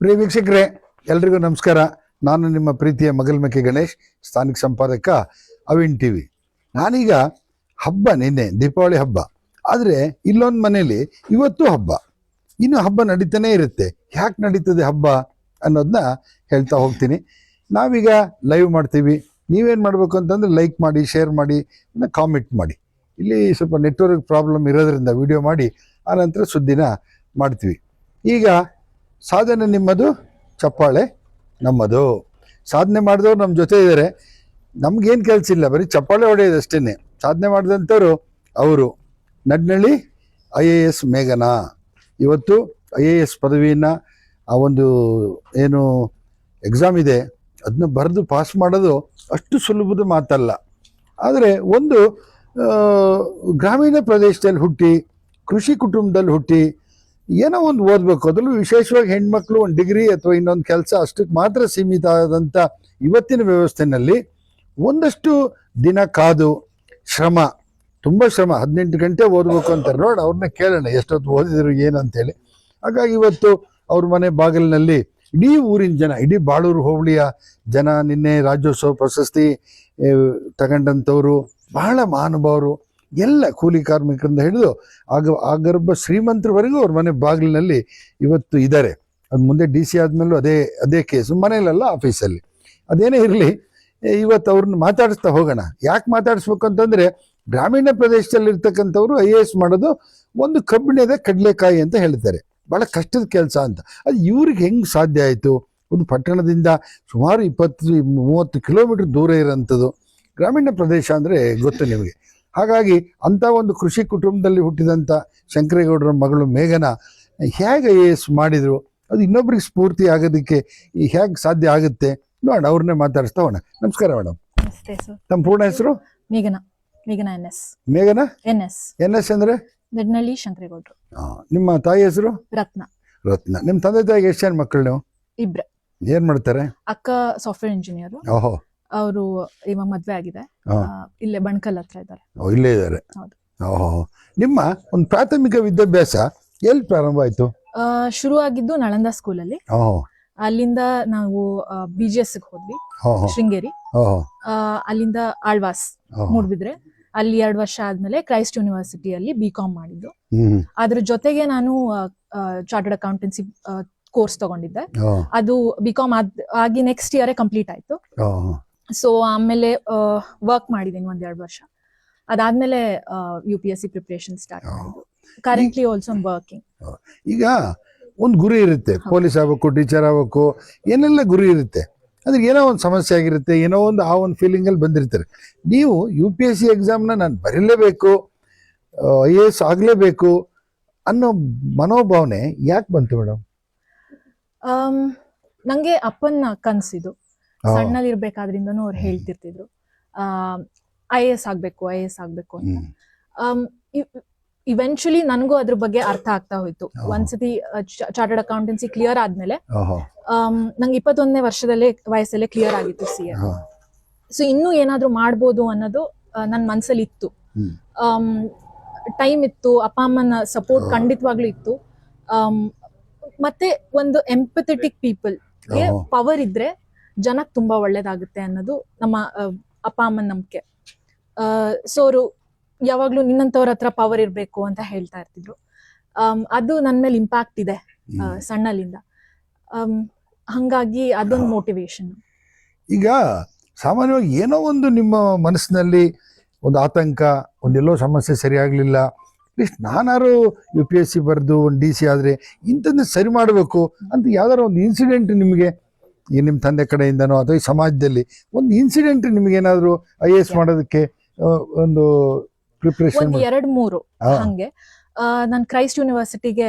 ಪ್ರಿಯ ವೀಕ್ಷಕರೇ, ಎಲ್ರಿಗೂ ನಮಸ್ಕಾರ. ನಾನು ನಿಮ್ಮ ಪ್ರೀತಿಯ ಮಗಲ್ಮಕ್ಕೆ ಗಣೇಶ್, ಸ್ಥಾನಿಕ ಸಂಪಾದಕ ಅವಿನ್ ಟಿವಿ. ನಾನೀಗ ನಿನ್ನೆ ದೀಪಾವಳಿ ಹಬ್ಬ, ಆದರೆ ಇಲ್ಲೊಂದು ಮನೇಲಿ ಇವತ್ತು ಹಬ್ಬ, ಇನ್ನು ಹಬ್ಬ ನಡೀತಾನೆ ಇರುತ್ತೆ. ಯಾಕೆ ನಡೀತದೆ ಹಬ್ಬ ಅನ್ನೋದನ್ನ ಹೇಳ್ತಾ ಹೋಗ್ತೀನಿ. ನಾವೀಗ ಲೈವ್ ಮಾಡ್ತೀವಿ. ನೀವೇನು ಮಾಡಬೇಕು ಅಂತಂದರೆ ಲೈಕ್ ಮಾಡಿ, ಶೇರ್ ಮಾಡಿ, ಕಾಮೆಂಟ್ ಮಾಡಿ. ಇಲ್ಲಿ ಸ್ವಲ್ಪ ನೆಟ್ವರ್ಕ್ ಪ್ರಾಬ್ಲಮ್ ಇರೋದ್ರಿಂದ ವಿಡಿಯೋ ಮಾಡಿ ಆನಂತರ ಸುದ್ದಿನ ಮಾಡ್ತೀವಿ. ಈಗ ಸಾಧನೆ ನಿಮ್ಮದು, ಚಪ್ಪಾಳೆ ನಮ್ಮದು. ಸಾಧನೆ ಮಾಡಿದವ್ರು ನಮ್ಮ ಜೊತೆ ಇದ್ದಾರೆ. ನಮ್ಗೇನು ಕೆಲಸ ಇಲ್ಲ, ಬರೀ ಚಪ್ಪಾಳೆ ಹೊಡೆಯೋದು ಅಷ್ಟೇ. ಸಾಧನೆ ಮಾಡಿದಂಥವ್ರು ಅವರು ನಡ್ನಳ್ಳಿ IAS ಮೇಘನಾ. ಇವತ್ತು IAS ಪದವಿಯನ್ನು ಆ ಒಂದು ಏನು ಎಕ್ಸಾಮ್ ಇದೆ ಅದನ್ನ ಬರೆದು ಪಾಸ್ ಮಾಡೋದು ಅಷ್ಟು ಸುಲಭದ ಮಾತಲ್ಲ. ಆದರೆ ಒಂದು ಗ್ರಾಮೀಣ ಪ್ರದೇಶದಲ್ಲಿ ಹುಟ್ಟಿ, ಕೃಷಿ ಕುಟುಂಬದಲ್ಲಿ ಹುಟ್ಟಿ ಏನೋ ಒಂದು ಓದಬೇಕು, ಅದರಲ್ಲೂ ವಿಶೇಷವಾಗಿ ಹೆಣ್ಮಕ್ಳು ಒಂದು ಡಿಗ್ರಿ ಅಥವಾ ಇನ್ನೊಂದು ಕೆಲಸ ಅಷ್ಟಕ್ಕೆ ಮಾತ್ರ ಸೀಮಿತ ಆದಂಥ ಇವತ್ತಿನ ವ್ಯವಸ್ಥೆಯಲ್ಲಿ ಒಂದಷ್ಟು ದಿನ ಕಾದು ಶ್ರಮ, ತುಂಬ ಶ್ರಮ, 18 ಗಂಟೆ ಓದಬೇಕು ಅಂತಾರೆ ನೋಡಿ. ಅವ್ರನ್ನ ಕೇಳೋಣ ಎಷ್ಟೊತ್ತು ಓದಿದ್ರು ಏನಂತೇಳಿ. ಹಾಗಾಗಿ ಇವತ್ತು ಅವ್ರ ಮನೆ ಬಾಗಿಲಿನಲ್ಲಿ ಇಡೀ ಊರಿನ ಜನ, ಇಡೀ ಬಾಳೂರು ಹೋಬಳಿಯ ಜನ, ನಿನ್ನೆ ರಾಜ್ಯೋತ್ಸವ ಪ್ರಶಸ್ತಿ ತಗೊಂಡಂಥವ್ರು, ಬಹಳ ಮಹಾನುಭಾವರು, ಎಲ್ಲ ಕೂಲಿ ಕಾರ್ಮಿಕರಿಂದ ಹಿಡಿದು ಆಗರ್ಭ ಶ್ರೀಮಂತರವರೆಗೂ ಅವ್ರ ಮನೆ ಬಾಗಿಲಿನಲ್ಲಿ ಇವತ್ತು ಇದ್ದಾರೆ. ಅದು ಮುಂದೆ DC ಆದಮೇಲೂ ಅದೇ ಕೇಸು, ಮನೆಯಲ್ಲ ಆಫೀಸಲ್ಲಿ. ಅದೇನೇ ಇರಲಿ, ಇವತ್ತು ಅವ್ರನ್ನ ಮಾತಾಡಿಸ್ತಾ ಹೋಗೋಣ. ಯಾಕೆ ಮಾತಾಡಿಸ್ಬೇಕು ಅಂತಂದರೆ, ಗ್ರಾಮೀಣ ಪ್ರದೇಶದಲ್ಲಿ ಇರ್ತಕ್ಕಂಥವ್ರು IAS ಮಾಡೋದು ಒಂದು ಕಬ್ಬಿಣದ ಕಡಲೆಕಾಯಿ ಅಂತ ಹೇಳ್ತಾರೆ, ಭಾಳ ಕಷ್ಟದ ಕೆಲಸ ಅಂತ. ಅದು ಇವ್ರಿಗೆ ಹೆಂಗೆ ಸಾಧ್ಯ ಆಯಿತು? ಒಂದು ಪಟ್ಟಣದಿಂದ ಸುಮಾರು 20-30 ಕಿಲೋಮೀಟರ್ ದೂರ ಇರೋಂಥದ್ದು ಗ್ರಾಮೀಣ ಪ್ರದೇಶ ಅಂದರೆ ಗೊತ್ತು ನಿಮಗೆ. ಹಾಗಾಗಿ ಅಂಥ ಒಂದು ಕೃಷಿ ಕುಟುಂಬದಲ್ಲಿ ಹುಟ್ಟಿದಂಥ ಶಂಕರೇಗೌಡರ ಮಗಳು ಮೇಘನಾ ಹೇಗೆ IAS ಮಾಡಿದರು, ಅದು ಇನ್ನೊಬ್ರಿಗೆ ಸ್ಫೂರ್ತಿ ಆಗೋದಕ್ಕೆ ಹೇಗೆ ಸಾಧ್ಯ ಆಗುತ್ತೆ ನೋಡ. ಅವ್ರನ್ನೇ ಮಾತಾಡಿಸ್ತಾ ಹೋಣ. ನಮಸ್ಕಾರ ಮೇಡಮ್. ನಮಸ್ತೆ ಸರ್. ತಮ್ಮ ಪೂರ್ಣ ಹೆಸರು? ಮೇಘನಾ NS. ಮೇಘನಾ NS ಅಂದರೆ ನಡ್ನಳ್ಳಿ ಶಂಕರೇಗೌಡರು. ನಿಮ್ಮ ತಾಯಿ ಹೆಸರು? ರತ್ನ. ನಿಮ್ಮ ತಂದೆ ತಾಯಿಗೆ ಎಷ್ಟು ಜನ ಮಕ್ಕಳು ನೀವು? ಇಬ್ರೆ. ಏನ್ ಮಾಡ್ತಾರೆ? ಅಕ್ಕ ಸಾಫ್ಟ್ವೇರ್ ಇಂಜಿನಿಯರ್. ಓಹೋ. ಅವರು ಇವಾಗ ಮದ್ವೆ ಆಗಿದೆ, ಇಲ್ಲೇ ಬಣ್ಕಲ್ ಹತ್ರ ಇದ್ದಾರೆ. ಇಲ್ಲೇ ಇದ್ದಾರೆ. ಹೌದು. ಓಹೋ. ನಿಮ್ಮ ಒಂದು ಪ್ರಾಥಮಿಕ ವಿದ್ಯಾಭ್ಯಾಸ ಎಲ್ಲಿ ಪ್ರಾರಂಭ ಆಯ್ತು? ಶುರು ಆಗಿದ್ದು ನಳಂದ ಸ್ಕೂಲಲ್ಲಿ. ಅಲ್ಲಿಂದ ನಾವು BGS ಹೋದ್ವಿ, ಶೃಂಗೇರಿ. ಅಲ್ಲಿಂದ ಆಳ್ವಾಸ್, ಮೂಡ್ಬಿದ್ರೆ. ಅಲ್ಲಿ 2 ವರ್ಷ ಆದ್ಮೇಲೆ ಕ್ರೈಸ್ಟ್ ಯೂನಿವರ್ಸಿಟಿಯಲ್ಲಿ BCom ಮಾಡಿದ್ದು. ಅದ್ರ ಜೊತೆಗೆ ನಾನು ಚಾರ್ಟರ್ಡ್ ಅಕೌಂಟೆನ್ಸಿ ಕೋರ್ಸ್ ತಗೊಂಡಿದ್ದೆ. ಅದು BCom ಆಗಿ ನೆಕ್ಸ್ಟ್ ಇಯರ್ ಕಂಪ್ಲೀಟ್ ಆಯ್ತು. ಸೊ ಆಮೇಲೆ ವರ್ಕ್ ಮಾಡಿದ್ದೀನಿ 1-2 ವರ್ಷ. ಅದಾದ್ಮೇಲೆ UPSC ಪ್ರಿಪರೇಷನ್ ಸ್ಟಾರ್ಟ್ ಮಾಡಿದ್ದು. Currently also working. ಈಗ ಒಂದು ಗುರಿ ಇರುತ್ತೆ, ಪೊಲೀಸ್ ಆಗ್ಬೇಕು, ಟೀಚರ್ ಆಗ್ಬೇಕು, ಏನೆಲ್ಲ ಗುರಿ ಇರುತ್ತೆ. ಅದ್ರ ಏನೋ ಒಂದು ಸಮಸ್ಯೆ ಆಗಿರುತ್ತೆ, ಏನೋ ಒಂದು ಆ ಒಂದು ಫೀಲಿಂಗಲ್ಲಿ ಬಂದಿರ್ತಾರೆ. ನೀವು UPSC ಎಕ್ಸಾಮ್ನ ನಾನು ಬರೀಲೇಬೇಕು, IAS ಆಗಲೇಬೇಕು ಅನ್ನೋ ಮನೋಭಾವನೆ ಯಾಕೆ ಬಂತು ಮೇಡಮ್? ನಂಗೆ ಅಪ್ಪನ ಕನಸಿದು. ಸಣ್ಣಲ್ಲಿರ್ಬೇಕಾದ್ರಿಂದನೂ ಅವ್ರು ಹೇಳ್ತಿರ್ತಿದ್ರು IAS ಆಗ್ಬೇಕು ಅಂತ. ಇವೆಂಚುಲಿ ನನಗೂ ಅದ್ರ ಬಗ್ಗೆ ಅರ್ಥ ಆಗ್ತಾ ಹೋಯ್ತು. ಒಂದ್ಸತಿ ಚಾರ್ಟರ್ಡ್ ಅಕೌಂಟೆನ್ಸಿ ಕ್ಲಿಯರ್ ಆದ್ಮೇಲೆ ನಂಗೆ 21ನೇ ವಯಸ್ಸಲ್ಲೇ ಕ್ಲಿಯರ್ ಆಗಿತ್ತು CA. ಸೊ ಇನ್ನೂ ಏನಾದ್ರೂ ಮಾಡ್ಬೋದು ಅನ್ನೋದು ನನ್ನ ಮನ್ಸಲ್ಲಿ ಇತ್ತು. ಟೈಮ್ ಇತ್ತು, ಅಪ್ಪ ಅಮ್ಮನ ಸಪೋರ್ಟ್ ಖಂಡಿತವಾಗ್ಲೂ ಇತ್ತು. ಮತ್ತೆ ಒಂದು ಎಂಪಥೆಟಿಕ್ ಪೀಪಲ್ ಗೆ ಪವರ್ ಇದ್ರೆ ಜನಕ್ಕೆ ತುಂಬಾ ಒಳ್ಳೇದಾಗುತ್ತೆ ಅನ್ನೋದು ನಮ್ಮ ಅಪ್ಪ ಅಮ್ಮನ ನಂಬಿಕೆ. ಸೊ ಅವರು ಯಾವಾಗ್ಲೂ ನಿನ್ನಂತವ್ರ ಹತ್ರ ಪವರ್ ಇರ್ಬೇಕು ಅಂತ ಹೇಳ್ತಾ ಇರ್ತಿದ್ರು. ಅದು ನನ್ನ ಮೇಲೆ ಇಂಪ್ಯಾಕ್ಟ್ ಇದೆ ಸಣ್ಣಲಿಂದ. ಹಂಗಾಗಿ ಅದೊಂದು ಮೋಟಿವೇಶನ್. ಈಗ ಸಾಮಾನ್ಯವಾಗಿ ಏನೋ ಒಂದು ನಿಮ್ಮ ಮನಸ್ಸಿನಲ್ಲಿ ಒಂದು ಆತಂಕ, ಒಂದೆಲ್ಲೋ ಸಮಸ್ಯೆ ಸರಿಯಾಗಲಿಲ್ಲ, ಅಟ್ಲೀಸ್ಟ್ ನಾನಾರು UPSC ಬರೆದು ಒಂದು DC ಆದರೆ ಇಂಥದ್ದು ಸರಿ ಮಾಡಬೇಕು ಅಂತ ಯಾವ್ದಾರು ಒಂದು ಇನ್ಸಿಡೆಂಟ್ ನಿಮಗೆ, ಈ ನಿಮ್ಮ ತಂದೆ ಕಡೆಯಿಂದನೋ ಅಥವಾ ಈ ಸಮಾಜದಲ್ಲಿ ಒಂದು ಇನ್ಸಿಡೆಂಟ್ ನಿಮಗೇನಾದರೂ IAS ಮಾಡೋದಕ್ಕೆ ಒಂದು ಪ್ರಿಪರೇಷನ್? 2-3 ಹಂಗೆ. ನಾನು ಕ್ರೈಸ್ಟ್ ಯೂನಿವರ್ಸಿಟಿಗೆ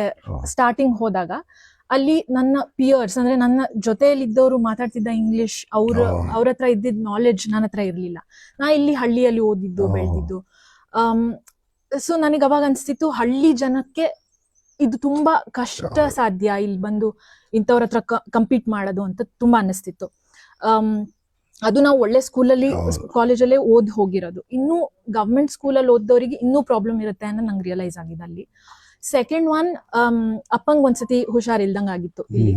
ಸ್ಟಾರ್ಟಿಂಗ್ ಹೋದಾಗ ಅಲ್ಲಿ ನನ್ನ ಪಿಯರ್ಸ್, ಅಂದ್ರೆ ನನ್ನ ಜೊತೆಯಲ್ಲಿದ್ದವರು ಮಾತಾಡ್ತಿದ್ದ ಇಂಗ್ಲಿಷ್, ಅವ್ರ ಹತ್ರ ಇದ್ದಿದ್ದ ನಾಲೆಡ್ಜ್ ನನ್ನ ಹತ್ರ ಇರ್ಲಿಲ್ಲ. ನಾ ಇಲ್ಲಿ ಹಳ್ಳಿಯಲ್ಲಿ ಓದಿದ್ದು ಬೆಳೆದಿದ್ದು. ಸೊ ನನಗೆ ಅವಾಗ ಅನ್ಸ್ತಿತ್ತು ಹಳ್ಳಿ ಜನಕ್ಕೆ ಇದು ತುಂಬಾ ಕಷ್ಟ ಸಾಧ್ಯ ಇಲ್ಲಿ ಬಂದು ಇಂಥವ್ರ ಹತ್ರ ಕಂಪೀಟ್ ಮಾಡೋದು ಅಂತ ತುಂಬಾ ಅನ್ನಿಸ್ತಿತ್ತು. ಅದು ನಾವು ಒಳ್ಳೆ ಸ್ಕೂಲಲ್ಲಿ ಕಾಲೇಜಲ್ಲೇ ಹೋಗಿರೋದು. ಇನ್ನು ಗವರ್ಮೆಂಟ್ ಸ್ಕೂಲಲ್ಲಿ ಓದೋರಿಗೆ ಇನ್ನೂ ಪ್ರಾಬ್ಲಮ್ ಇರುತ್ತೆ ಅನ್ನೋ ನಂಗೆ ರಿಯಲೈಸ್ ಆಗಿದೆ ಅಲ್ಲಿ. ಸೆಕೆಂಡ್ ಒನ್ ಅಪ್ಪಂಗ್ ಒಂದ್ಸತಿ ಹುಷಾರಿಲ್ದಂಗ್ ಆಗಿತ್ತು ಇಲ್ಲಿ.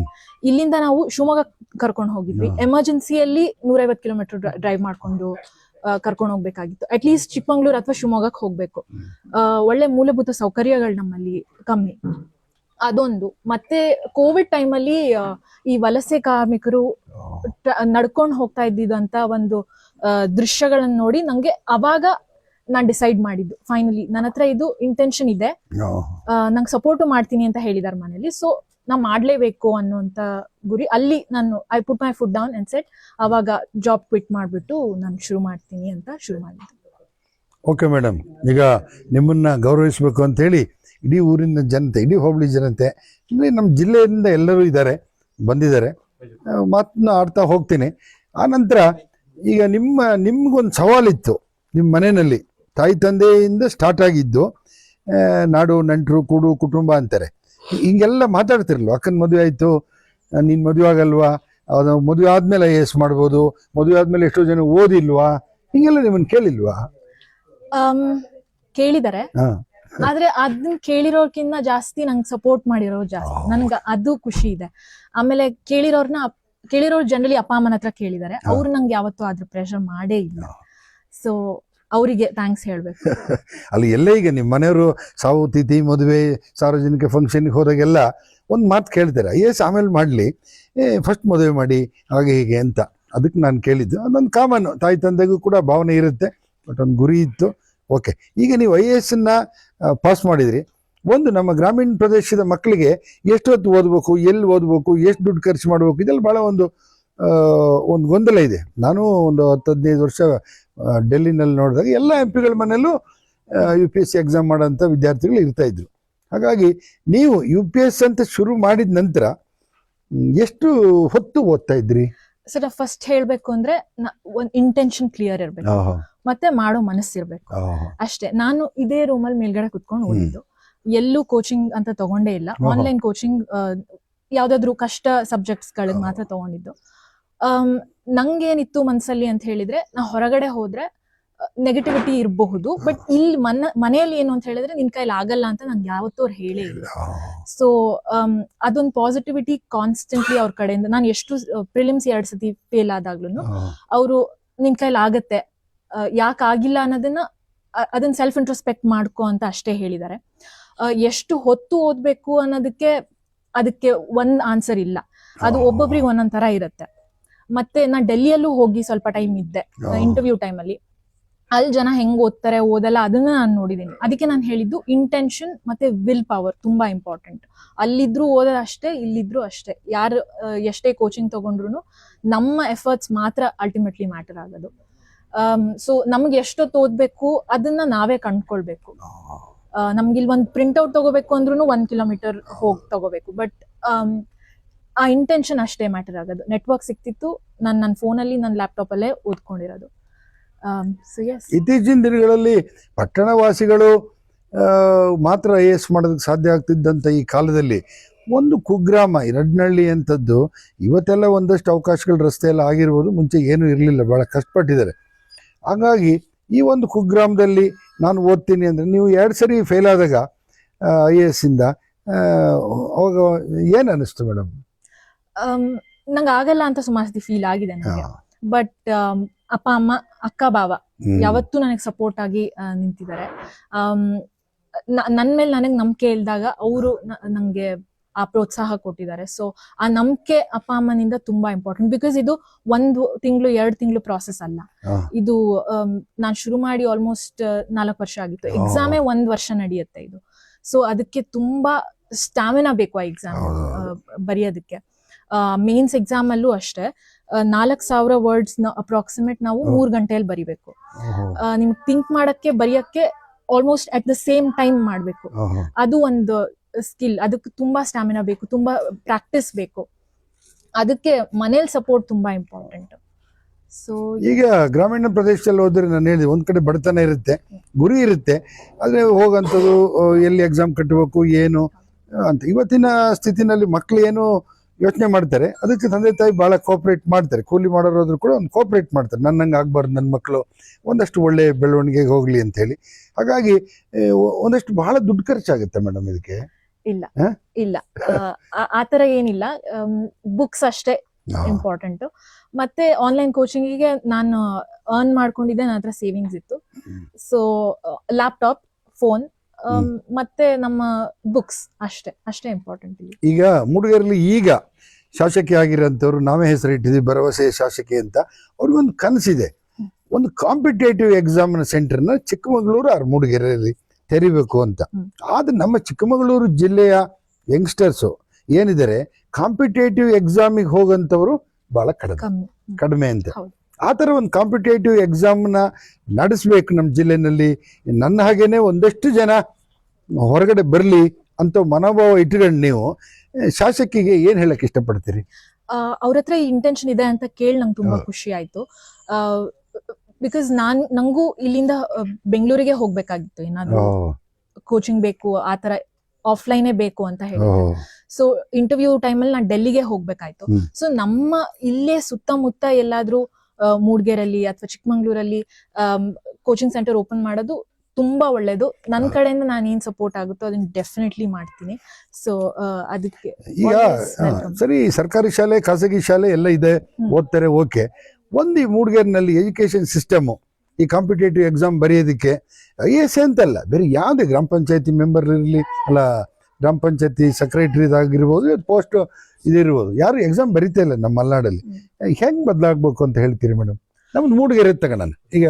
ಇಲ್ಲಿಂದ ನಾವು ಶಿವಮೊಗ್ಗ ಕರ್ಕೊಂಡು ಹೋಗಿದ್ವಿ. ಎಮರ್ಜೆನ್ಸಿಯಲ್ಲಿ 150 ಕಿಲೋಮೀಟರ್ ಡ್ರೈವ್ ಮಾಡ್ಕೊಂಡು ಕರ್ಕೊಂಡು ಹೋಗ್ಬೇಕಾಗಿತ್ತು. ಅಟ್ಲೀಸ್ಟ್ ಚಿಕ್ಕಮಂಗ್ಳೂರ್ ಅಥವಾ ಶಿವಮೊಗ್ಗಕ್ಕೆ ಹೋಗ್ಬೇಕು. ಒಳ್ಳೆ ಮೂಲಭೂತ ಸೌಕರ್ಯಗಳು ನಮ್ಮಲ್ಲಿ ಕಮ್ಮಿ, ಅದೊಂದು. ಮತ್ತೆ ಕೋವಿಡ್ ಟೈಮಲ್ಲಿ ಈ ವಲಸೆ ಕಾರ್ಮಿಕರು ನಡ್ಕೊಂಡು ಹೋಗ್ತಾ ಇದ್ದಿದ್ದಂತ ಒಂದು ದೃಶ್ಯಗಳನ್ನ ನೋಡಿ ನಂಗೆ ಅವಾಗ ನಾನ್ ಡಿಸೈಡ್ ಮಾಡಿದ್ದು ಫೈನಲಿ ನನ್ನ ಹತ್ರ ಇದು ಇಂಟೆನ್ಷನ್ ಇದೆ, ನಂಗೆ ಸಪೋರ್ಟ್ ಮಾಡ್ತೀನಿ ಅಂತ ಹೇಳಿದಾರೆ ಮನೇಲಿ. ಸೊ ನಾ ಮಾಡ್ಲೇಬೇಕು ಅನ್ನುವಂತ ಗುರಿ ಅಲ್ಲಿ ನಾನು I put my foot down and set. ಅವಾಗ ಜಾಬ್ ಕ್ವಿಟ್ ಮಾಡ್ಬಿಟ್ಟು ನಾನು ಶುರು ಮಾಡ್ತೀನಿ ಅಂತ ಶುರು ಮಾಡಿದ್ದೆ. ಓಕೆ ಮೇಡಮ್, ಈಗ ನಿಮ್ಮನ್ನ ಗೌರವಿಸಬೇಕು ಅಂತ ಹೇಳಿ ಇಡೀ ಊರಿನ ಜನತೆ, ಇಡೀ ಹೋಬಳಿ ಜನತೆ, ಅಂದರೆ ನಮ್ಮ ಜಿಲ್ಲೆಯಿಂದ ಎಲ್ಲರೂ ಇದ್ದಾರೆ, ಬಂದಿದ್ದಾರೆ. ಮಾತನ್ನ ಆಡ್ತಾ ಹೋಗ್ತೀನಿ. ಆನಂತರ ಈಗ ನಿಮ್ಗೊಂದು ಸವಾಲಿತ್ತು ನಿಮ್ಮ ಮನೆಯಲ್ಲಿ. ತಾಯಿ ತಂದೆಯಿಂದ ಸ್ಟಾರ್ಟ್ ಆಗಿದ್ದು ನಾಡು ನೆಂಟರು ಕೂಡು ಕುಟುಂಬ ಅಂತಾರೆ. ಹಿಂಗೆಲ್ಲ ಮಾತಾಡ್ತಿರಲ್ವ, ಅಕ್ಕನ ಮದುವೆ ಆಯಿತು, ನೀನು ಮದುವೆ ಆಗಲ್ವಾ, ಅದು ಮದುವೆ ಆದಮೇಲೆ IAS ಮಾಡ್ಬೋದು, ಮದುವೆ ಆದಮೇಲೆ ಎಷ್ಟೋ ಜನ ಓದಿಲ್ವಾ, ಹಿಂಗೆಲ್ಲ ನಿಮ್ಮನ್ನು ಕೇಳಿಲ್ವಾ? ಕೇಳಿದಾರೆ, ಆದ್ರೆ ಅದನ್ನ ಕೇಳಿರೋರ್ಕಿಂತ ಜಾಸ್ತಿ ನಂಗೆ ಸಪೋರ್ಟ್ ಮಾಡಿರೋರು ಜಾಸ್ತಿ. ನನ್ಗೆ ಅದು ಖುಷಿ ಇದೆ. ಆಮೇಲೆ ಕೇಳಿರೋರು ಜನರಲಿ ಅಪ್ಪ ಅಮ್ಮನ ಹತ್ರ ಕೇಳಿದಾರೆ. ಅವ್ರು ನಂಗೆ ಯಾವತ್ತೂ ಅದ್ರ ಪ್ರೆಷರ್ ಮಾಡೇ ಇಲ್ಲ. ಸೊ ಅವರಿಗೆ ಥ್ಯಾಂಕ್ಸ್ ಹೇಳ್ಬೇಕು. ಅಲ್ಲಿ ಎಲ್ಲ ಈಗ ನಿಮ್ಮ ಮನೆಯವರು ಸಾವು ತಿಥಿ ಮದುವೆ ಸಾರ್ವಜನಿಕ ಫಂಕ್ಷನ್ಗೆ ಹೋದಾಗೆಲ್ಲ ಒಂದು ಮಾತು ಕೇಳ್ತಾರೆ, IAS ಆಮೇಲೆ ಮಾಡಲಿ, ಫಸ್ಟ್ ಮದುವೆ ಮಾಡಿ ಹಾಗೆ ಹೀಗೆ ಅಂತ. ಅದಕ್ಕೆ ನಾನು ಕೇಳಿದ್ದು. ಅದೊಂದು ಕಾಮನ್, ತಾಯಿ ತಂದೆಗೂ ಕೂಡ ಭಾವನೆ ಇರುತ್ತೆ, ಬಟ್ ಒಂದು ಗುರಿ ಇತ್ತು. ಓಕೆ, ಈಗ ನೀವು IAS ಪಾಸ್ ಮಾಡಿದ್ರಿ. ಒಂದು ನಮ್ಮ ಗ್ರಾಮೀಣ ಪ್ರದೇಶದ ಮಕ್ಕಳಿಗೆ ಎಷ್ಟು ಹೊತ್ತು ಓದಬೇಕು, ಎಲ್ಲಿ ಓದಬೇಕು, ಎಷ್ಟು ದುಡ್ಡು ಖರ್ಚು ಮಾಡಬೇಕು, ಇದೆಲ್ಲ ಭಾಳ ಒಂದು ಗೊಂದಲ ಇದೆ. ನಾನು ಒಂದು 10-15 ವರ್ಷ ಡೆಲ್ಲಿನಲ್ಲಿ ನೋಡಿದಾಗ ಎಲ್ಲ MP ಗಳ ಮನೆಯಲ್ಲೂ UPSC ಎಕ್ಸಾಮ್ ಮಾಡೋಂಥ ವಿದ್ಯಾರ್ಥಿಗಳು ಇರ್ತಾಯಿದ್ರು. ಹಾಗಾಗಿ ನೀವು UPS ಅಂತ ಶುರು ಮಾಡಿದ ನಂತರ ಎಷ್ಟು ಹೊತ್ತು ಓದ್ತಾ ಇದ್ರಿ? ಸರ್, ಫಸ್ಟ್ ಹೇಳ್ಬೇಕು ಅಂದ್ರೆ ಒಂದ್ ಇಂಟೆನ್ಷನ್ ಕ್ಲಿಯರ್ ಇರ್ಬೇಕು, ಮತ್ತೆ ಮಾಡೋ ಮನಸ್ಸಿರ್ಬೇಕು ಅಷ್ಟೇ. ನಾನು ಇದೇ ರೂಮಲ್ಲಿ ಮೇಲ್ಗಡೆ ಕುತ್ಕೊಂಡು ಓದಿದ್ದು, ಎಲ್ಲೂ ಕೋಚಿಂಗ್ ಅಂತ ತಗೊಂಡೇ ಇಲ್ಲ. ಆನ್ಲೈನ್ ಕೋಚಿಂಗ್ ಯಾವ್ದಾದ್ರು ಕಷ್ಟ ಸಬ್ಜೆಕ್ಟ್ಸ್ ಗಳಿಗೆ ಮಾತ್ರ ತಗೊಂಡಿದ್ದು. ನಂಗೇನಿತ್ತು ಮನ್ಸಲ್ಲಿ ಅಂತ ಹೇಳಿದ್ರೆ, ನಾ ಹೊರಗಡೆ ಹೋದ್ರೆ ನೆಗೆಟಿವಿಟಿ ಇರಬಹುದು, ಬಟ್ ಇಲ್ಲಿ ಮನೆಯಲ್ಲಿ ಏನು ಅಂತ ಹೇಳಿದ್ರೆ ನಿನ್ ಕೈಲಿ ಆಗಲ್ಲ ಅಂತ ನಂಗೆ ಯಾವತ್ತೂ ಅವ್ರು ಹೇಳೇ ಇಲ್ಲ. ಸೊ ಅದೊಂದು ಪಾಸಿಟಿವಿಟಿ ಕಾನ್ಸ್ಟೆಂಟ್ಲಿ ಅವ್ರ ಕಡೆಯಿಂದ. ನಾನು ಎಷ್ಟು ಪ್ರಿಲಿಮ್ಸ್ 2 ಸತಿ ಫೇಲ್ ಆದಾಗ್ಲೂ ಅವರು ನಿನ್ ಕೈಲಿ ಆಗತ್ತೆ, ಯಾಕೆ ಆಗಿಲ್ಲ ಅದನ್ನ ಸೆಲ್ಫ್ ಇಂಟ್ರೋಸ್ಪೆಕ್ಟ್ ಮಾಡ್ಕೊ ಅಂತ ಅಷ್ಟೇ ಹೇಳಿದ್ದಾರೆ. ಎಷ್ಟು ಹೊತ್ತು ಓದ್ಬೇಕು ಅದಕ್ಕೆ ಒಂದ್ ಆನ್ಸರ್ ಇಲ್ಲ, ಅದು ಒಬ್ಬೊಬ್ರಿಗೆ ಒಂದೊಂದ್ ತರ ಇರುತ್ತೆ. ಮತ್ತೆ ನಾ ಡೆಲ್ಲಿಯಲ್ಲೂ ಹೋಗಿ ಸ್ವಲ್ಪ ಟೈಮ್ ಇದ್ದೆ ಇಂಟರ್ವ್ಯೂ ಟೈಮಲ್ಲಿ. ಅಲ್ಲಿ ಜನ ಹೆಂಗ್ ಓದ್ತಾರೆ ಓದಲ್ಲ ಅದನ್ನ ನಾನು ನೋಡಿದೀನಿ. ಅದಕ್ಕೆ ನಾನು ಹೇಳಿದ್ದು ಇಂಟೆನ್ಷನ್ ಮತ್ತೆ ವಿಲ್ ಪವರ್ ತುಂಬಾ ಇಂಪಾರ್ಟೆಂಟ್. ಅಲ್ಲಿದ್ರು ಓದೋದಷ್ಟೇ, ಇಲ್ಲಿದ್ರು ಅಷ್ಟೇ. ಯಾರು ಎಷ್ಟೇ ಕೋಚಿಂಗ್ ತಗೊಂಡ್ರು ನಮ್ಮ ಎಫರ್ಟ್ಸ್ ಮಾತ್ರ ಅಲ್ಟಿಮೇಟ್ಲಿ ಮ್ಯಾಟರ್ ಆಗೋದು. ಸೊ ನಮ್ಗೆ ಎಷ್ಟೊತ್ತು ಓದ್ಬೇಕು ಅದನ್ನ ನಾವೇ ಕಂಡ್ಕೊಳ್ಬೇಕು. ನಮ್ಗೆ ಇಲ್ಲಿ ಒಂದು ಪ್ರಿಂಟ್ಔಟ್ ತಗೋಬೇಕು ಅಂದ್ರೂ 1 ಕಿಲೋಮೀಟರ್ ಹೋಗಿ ತಗೋಬೇಕು. ಬಟ್ ಆ ಇಂಟೆನ್ಷನ್ ಅಷ್ಟೇ ಮ್ಯಾಟರ್ ಆಗೋದು. ನೆಟ್ವರ್ಕ್ ಸಿಕ್ತಿತ್ತು, ನಾನು ನನ್ನ ಫೋನಲ್ಲಿ ನನ್ನ ಲ್ಯಾಪ್ಟಾಪ್ ಅಲ್ಲೇ ಓದ್ಕೊಂಡಿರೋದು. ಇತ್ತೀಚಿನ ದಿನಗಳಲ್ಲಿ ಪಟ್ಟಣವಾಸಿಗಳು ಮಾತ್ರ IAS ಮಾಡೋದಕ್ಕೆ ಸಾಧ್ಯ ಆಗ್ತಿದ್ದಂಥ ಈ ಕಾಲದಲ್ಲಿ ಒಂದು ಕುಗ್ರಾಮ ರಡ್ನಳ್ಳಿ ಅಂತದ್ದು ಇವತ್ತೆಲ್ಲ ಒಂದಷ್ಟು ಅವಕಾಶಗಳು ರಸ್ತೆಯೆಲ್ಲ ಆಗಿರ್ಬೋದು, ಮುಂಚೆ ಏನೂ ಇರಲಿಲ್ಲ, ಭಾಳ ಕಷ್ಟಪಟ್ಟಿದ್ದಾರೆ. ಹಾಗಾಗಿ ಈ ಒಂದು ಕುಗ್ರಾಮದಲ್ಲಿ ನಾನು ಓದ್ತೀನಿ ಅಂದರೆ, ನೀವು 2 ಸರಿ ಫೇಲ್ ಆದಾಗ IAS ಇಂದ ಅವಾಗ ಏನು ಅನ್ನಿಸ್ತು ಮೇಡಮ್? ನಂಗೆ ಆಗಲ್ಲ ಅಂತ ಸುಮಾರು ಸತಿ ಫೀಲ್ ಆಗಿದೆ ನನಗೆ. ಬಟ್ ಅಪ್ಪ ಅಮ್ಮ ಅಕ್ಕ ಬಾವ ಯಾವತ್ತೂ ನನಗೆ ಸಪೋರ್ಟ್ ಆಗಿ ನಿಂತಿದ್ದಾರೆ. ನನ್ ಮೇಲೆ ನನಗೆ ನಂಬಿಕೆ ಇಲ್ದಾಗ ಅವರು ನಂಗೆ ಆ ಪ್ರೋತ್ಸಾಹ ಕೊಟ್ಟಿದ್ದಾರೆ. ಸೊ ಆ ನಂಬಿಕೆ ಅಪ್ಪ ಅಮ್ಮನಿಂದ ತುಂಬಾ ಇಂಪಾರ್ಟೆಂಟ್. ಬಿಕಾಸ್ ಇದು 1 ತಿಂಗಳು 2 ತಿಂಗಳು ಪ್ರಾಸೆಸ್ ಅಲ್ಲ. ಇದು ನಾನು ಶುರು ಮಾಡಿ ಆಲ್ಮೋಸ್ಟ್ 4 ವರ್ಷ ಆಗಿತ್ತು. ಎಕ್ಸಾಮೇ 1 ವರ್ಷ ನಡೆಯುತ್ತೆ ಇದು. ಸೊ ಅದಕ್ಕೆ ತುಂಬಾ ಸ್ಟಾಮಿನಾ ಬೇಕು ಆ ಎಕ್ಸಾಮ್ ಬರೆಯೋದಕ್ಕೆ. ಮೇನ್ಸ್ ಎಕ್ಸಾಮ್ ಅಲ್ಲೂ ಅಷ್ಟೇ 4000 ವರ್ಡ್ಸ್ ಅಪ್ರಾಕ್ಸಿಮೇಟ್ ನಾವು 3 ಗಂಟೆಯಲ್ಲಿ ಬರಿಬೇಕು. ನಿಮ್ಗೆ ಥಿಂಕ್ ಮಾಡಕ್ಕೆ ಬರೆಯಕ್ಕೆ almost at the same time ಮಾಡ್ಬೇಕು. ಅದು ಒಂದು ಸ್ಕಿಲ್. ಅದಕ್ಕೆ ತುಂಬಾ ಸ್ಟಾಮಿನಾ ಬೇಕು, ತುಂಬಾ ಪ್ರಾಕ್ಟೀಸ್ ಬೇಕು. ಅದಕ್ಕೆ ಮನೇಲಿ ಸಪೋರ್ಟ್ ತುಂಬಾ ಇಂಪಾರ್ಟೆಂಟ್. ಸೊ ಈಗ ಗ್ರಾಮೀಣ ಪ್ರದೇಶದಲ್ಲಿ ಹೋದ್ರೆ ನಾನು ಹೇಳಿದೆ, ಒಂದ್ ಕಡೆ ಬಡತನ ಇರುತ್ತೆ, ಗುರಿ ಇರುತ್ತೆ, ಆದ್ರೆ ಹೋಗಂಥದ್ದು ಎಲ್ಲಿ ಎಕ್ಸಾಮ್ ಕಟ್ಟಬೇಕು ಏನು ಅಂತ. ಇವತ್ತಿನ ಸ್ಥಿತಿನಲ್ಲಿ ಮಕ್ಳು ಏನು ಯೋಚನೆ ಮಾಡ್ತಾರೆ. ಅದಕ್ಕೆ ತಂದೆ ತಾಯಿ ಭಾಳ ಕೋಆಪ್ರೇಟ್ ಮಾಡ್ತಾರೆ. ಕೂಲಿ ಮಾಡೋರಾದ್ರೂ ಕೂಡ ಒಂದು ಕೋಆಪ್ರೇಟ್ ಮಾಡ್ತಾರೆ, ನನ್ನಂಗೆ ಆಗ್ಬಾರ್ದು, ನನ್ನ ಮಕ್ಕಳು ಒಂದಷ್ಟು ಒಳ್ಳೆ ಬೆಳವಣಿಗೆಗೆ ಹೋಗಲಿ ಅಂತೇಳಿ. ಹಾಗಾಗಿ ಒಂದಷ್ಟು ಬಹಳ ದುಡ್ಡು ಖರ್ಚಾಗುತ್ತೆ ಮೇಡಮ್ ಇದಕ್ಕೆ. ಇಲ್ಲ ಇಲ್ಲ, ಆತರ ಏನಿಲ್ಲ. ಬುಕ್ಸ್ ಅಷ್ಟೇ ಇಂಪಾರ್ಟೆಂಟ್. ಮತ್ತೆ ಆನ್ಲೈನ್ ಕೋಚಿಂಗಿಗೆ ನಾನು ಅರ್ನ್ ಮಾಡ್ಕೊಂಡಿದ್ದೆ, ನನ್ನ ಹತ್ರ ಸೇವಿಂಗ್ಸ್ ಇತ್ತು. ಸೊ ಲ್ಯಾಪ್ಟಾಪ್, ಫೋನ್ ಮತ್ತೆ ನಮ್ಮ ಬುಕ್ಸ್ ಅಷ್ಟೇ ಇಂಪಾರ್ಟೆಂಟ್. ಈಗ ಮೂಡಿಗೆರೆಯಲ್ಲಿ ಈಗ ಶಾಸಕಿ ಆಗಿರೋಂಥವ್ರು ನಾವೇ ಹೆಸರಿಟ್ಟಿದ್ವಿ ಭರವಸೆ ಶಾಸಕಿ ಅಂತ. ಅವ್ರಿಗೊಂದು ಕನಸಿದೆ, ಒಂದು ಕಾಂಪಿಟೇಟಿವ್ ಎಕ್ಸಾಮಿನ ಸೆಂಟರ್ನ ಚಿಕ್ಕಮಗಳೂರು ಆರ್ ಮೂಡಿಗೆರೆಯಲ್ಲಿ ತೆರಿಬೇಕು ಅಂತ. ಆದ್ರೆ ನಮ್ಮ ಚಿಕ್ಕಮಗಳೂರು ಜಿಲ್ಲೆಯ ಯಂಗ್ಸ್ಟರ್ಸು ಏನಿದ್ದಾರೆ ಕಾಂಪಿಟೇಟಿವ್ ಎಕ್ಸಾಮಿಗೆ ಹೋಗಂಥವ್ರು ಬಹಳ ಕಡಿಮೆ ಅಂತ. ಆ ಥರ ಒಂದು ಕಾಂಪಿಟೇಟಿವ್ ಎಕ್ಸಾಮ್ನ ನಡೆಸಬೇಕು ನಮ್ಮ ಜಿಲ್ಲೆನಲ್ಲಿ. ನನ್ನ ಹಾಗೇನೆ ಒಂದಷ್ಟು ಜನ ಹೊರಗಡೆ ಬರಲಿ ಅಂತ ಮನೋಭಾವ ಇಟ್ಕೊಂಡು ನೀವು ಶಾಸಕಿಗೆ ಏನ್ ಹೇಳಕ್ ಇಷ್ಟಪಡ್ತೀರಿ? ಅವ್ರ ಹತ್ರ ಇಂಟೆನ್ಷನ್ ಇದೆ ಅಂತ ಕೇಳಿ ನಂಗೆ ತುಂಬಾ ಖುಷಿ ಆಯ್ತು. ಬಿಕಾಸ್ ನಂಗೂ ಇಲ್ಲಿಂದ ಬೆಂಗಳೂರಿಗೆ ಹೋಗ್ಬೇಕಾಗಿತ್ತು, ಏನಾದ್ರು ಕೋಚಿಂಗ್ ಬೇಕು, ಆತರ ಆಫ್ಲೈನೇ ಬೇಕು ಅಂತ ಹೇಳಿ. ಸೊ ಇಂಟರ್ವ್ಯೂ ಟೈಮಲ್ಲಿ ನಾನು ಡೆಲ್ಲಿಗೆ ಹೋಗ್ಬೇಕಾಯ್ತು. ಸೊ ನಮ್ಮ ಇಲ್ಲೇ ಸುತ್ತಮುತ್ತ ಎಲ್ಲಾದ್ರೂ ಮೂಡಿಗೆರೆಯಲ್ಲಿ ಅಥವಾ ಚಿಕ್ಕಮಂಗ್ಳೂರಲ್ಲಿ ಕೋಚಿಂಗ್ ಸೆಂಟರ್ ಓಪನ್ ಮಾಡೋದು ತುಂಬಾ ಒಳ್ಳೇದು. ನನ್ನ ಕಡೆಯಿಂದ ನಾನು ಏನ್ ಸಪೋರ್ಟ್ ಆಗುತ್ತೋ ಅದನ್ನ ಡೆಫಿನೆಟ್ಲಿ ಮಾಡ್ತೀನಿ. ಸೊ ಅದಕ್ಕೆ ಈಗ ಸರಿ, ಸರ್ಕಾರಿ ಶಾಲೆ, ಖಾಸಗಿ ಶಾಲೆ ಎಲ್ಲ ಇದೆ, ಓದ್ತಾರೆ, ಓಕೆ. ಒಂದು ಈ ಮೂಡಿಗೆರೆನಲ್ಲಿ ಎಜುಕೇಶನ್ ಸಿಸ್ಟಮ್ ಈ ಕಾಂಪಿಟೇಟಿವ್ ಎಕ್ಸಾಮ್ ಬರೆಯೋದಕ್ಕೆ IAS ಅಂತಲ್ಲ, ಬೇರೆ ಯಾವುದೇ ಗ್ರಾಮ ಪಂಚಾಯತಿ ಮೆಂಬರ್ ಇರಲಿ, ಅಲ್ಲ ಗ್ರಾಮ ಪಂಚಾಯತಿ ಸೆಕ್ರೆಟರಿ ಆಗಿರ್ಬೋದು, ಪೋಸ್ಟ್ ಇದಿರ್ಬೋದು, ಯಾರು ಎಕ್ಸಾಮ್ ಬರೀತಾ ಇಲ್ಲ ನಮ್ಮ ಮಲೆನಾಡಲ್ಲಿ. ಹೆಂಗೆ ಬದಲಾಗಬೇಕು ಅಂತ ಹೇಳ್ತೀರಿ ಮೇಡಮ್? ನಮ್ದು ಮೂಡಿಗೆರೆ ತಗೋಣ, ಈಗ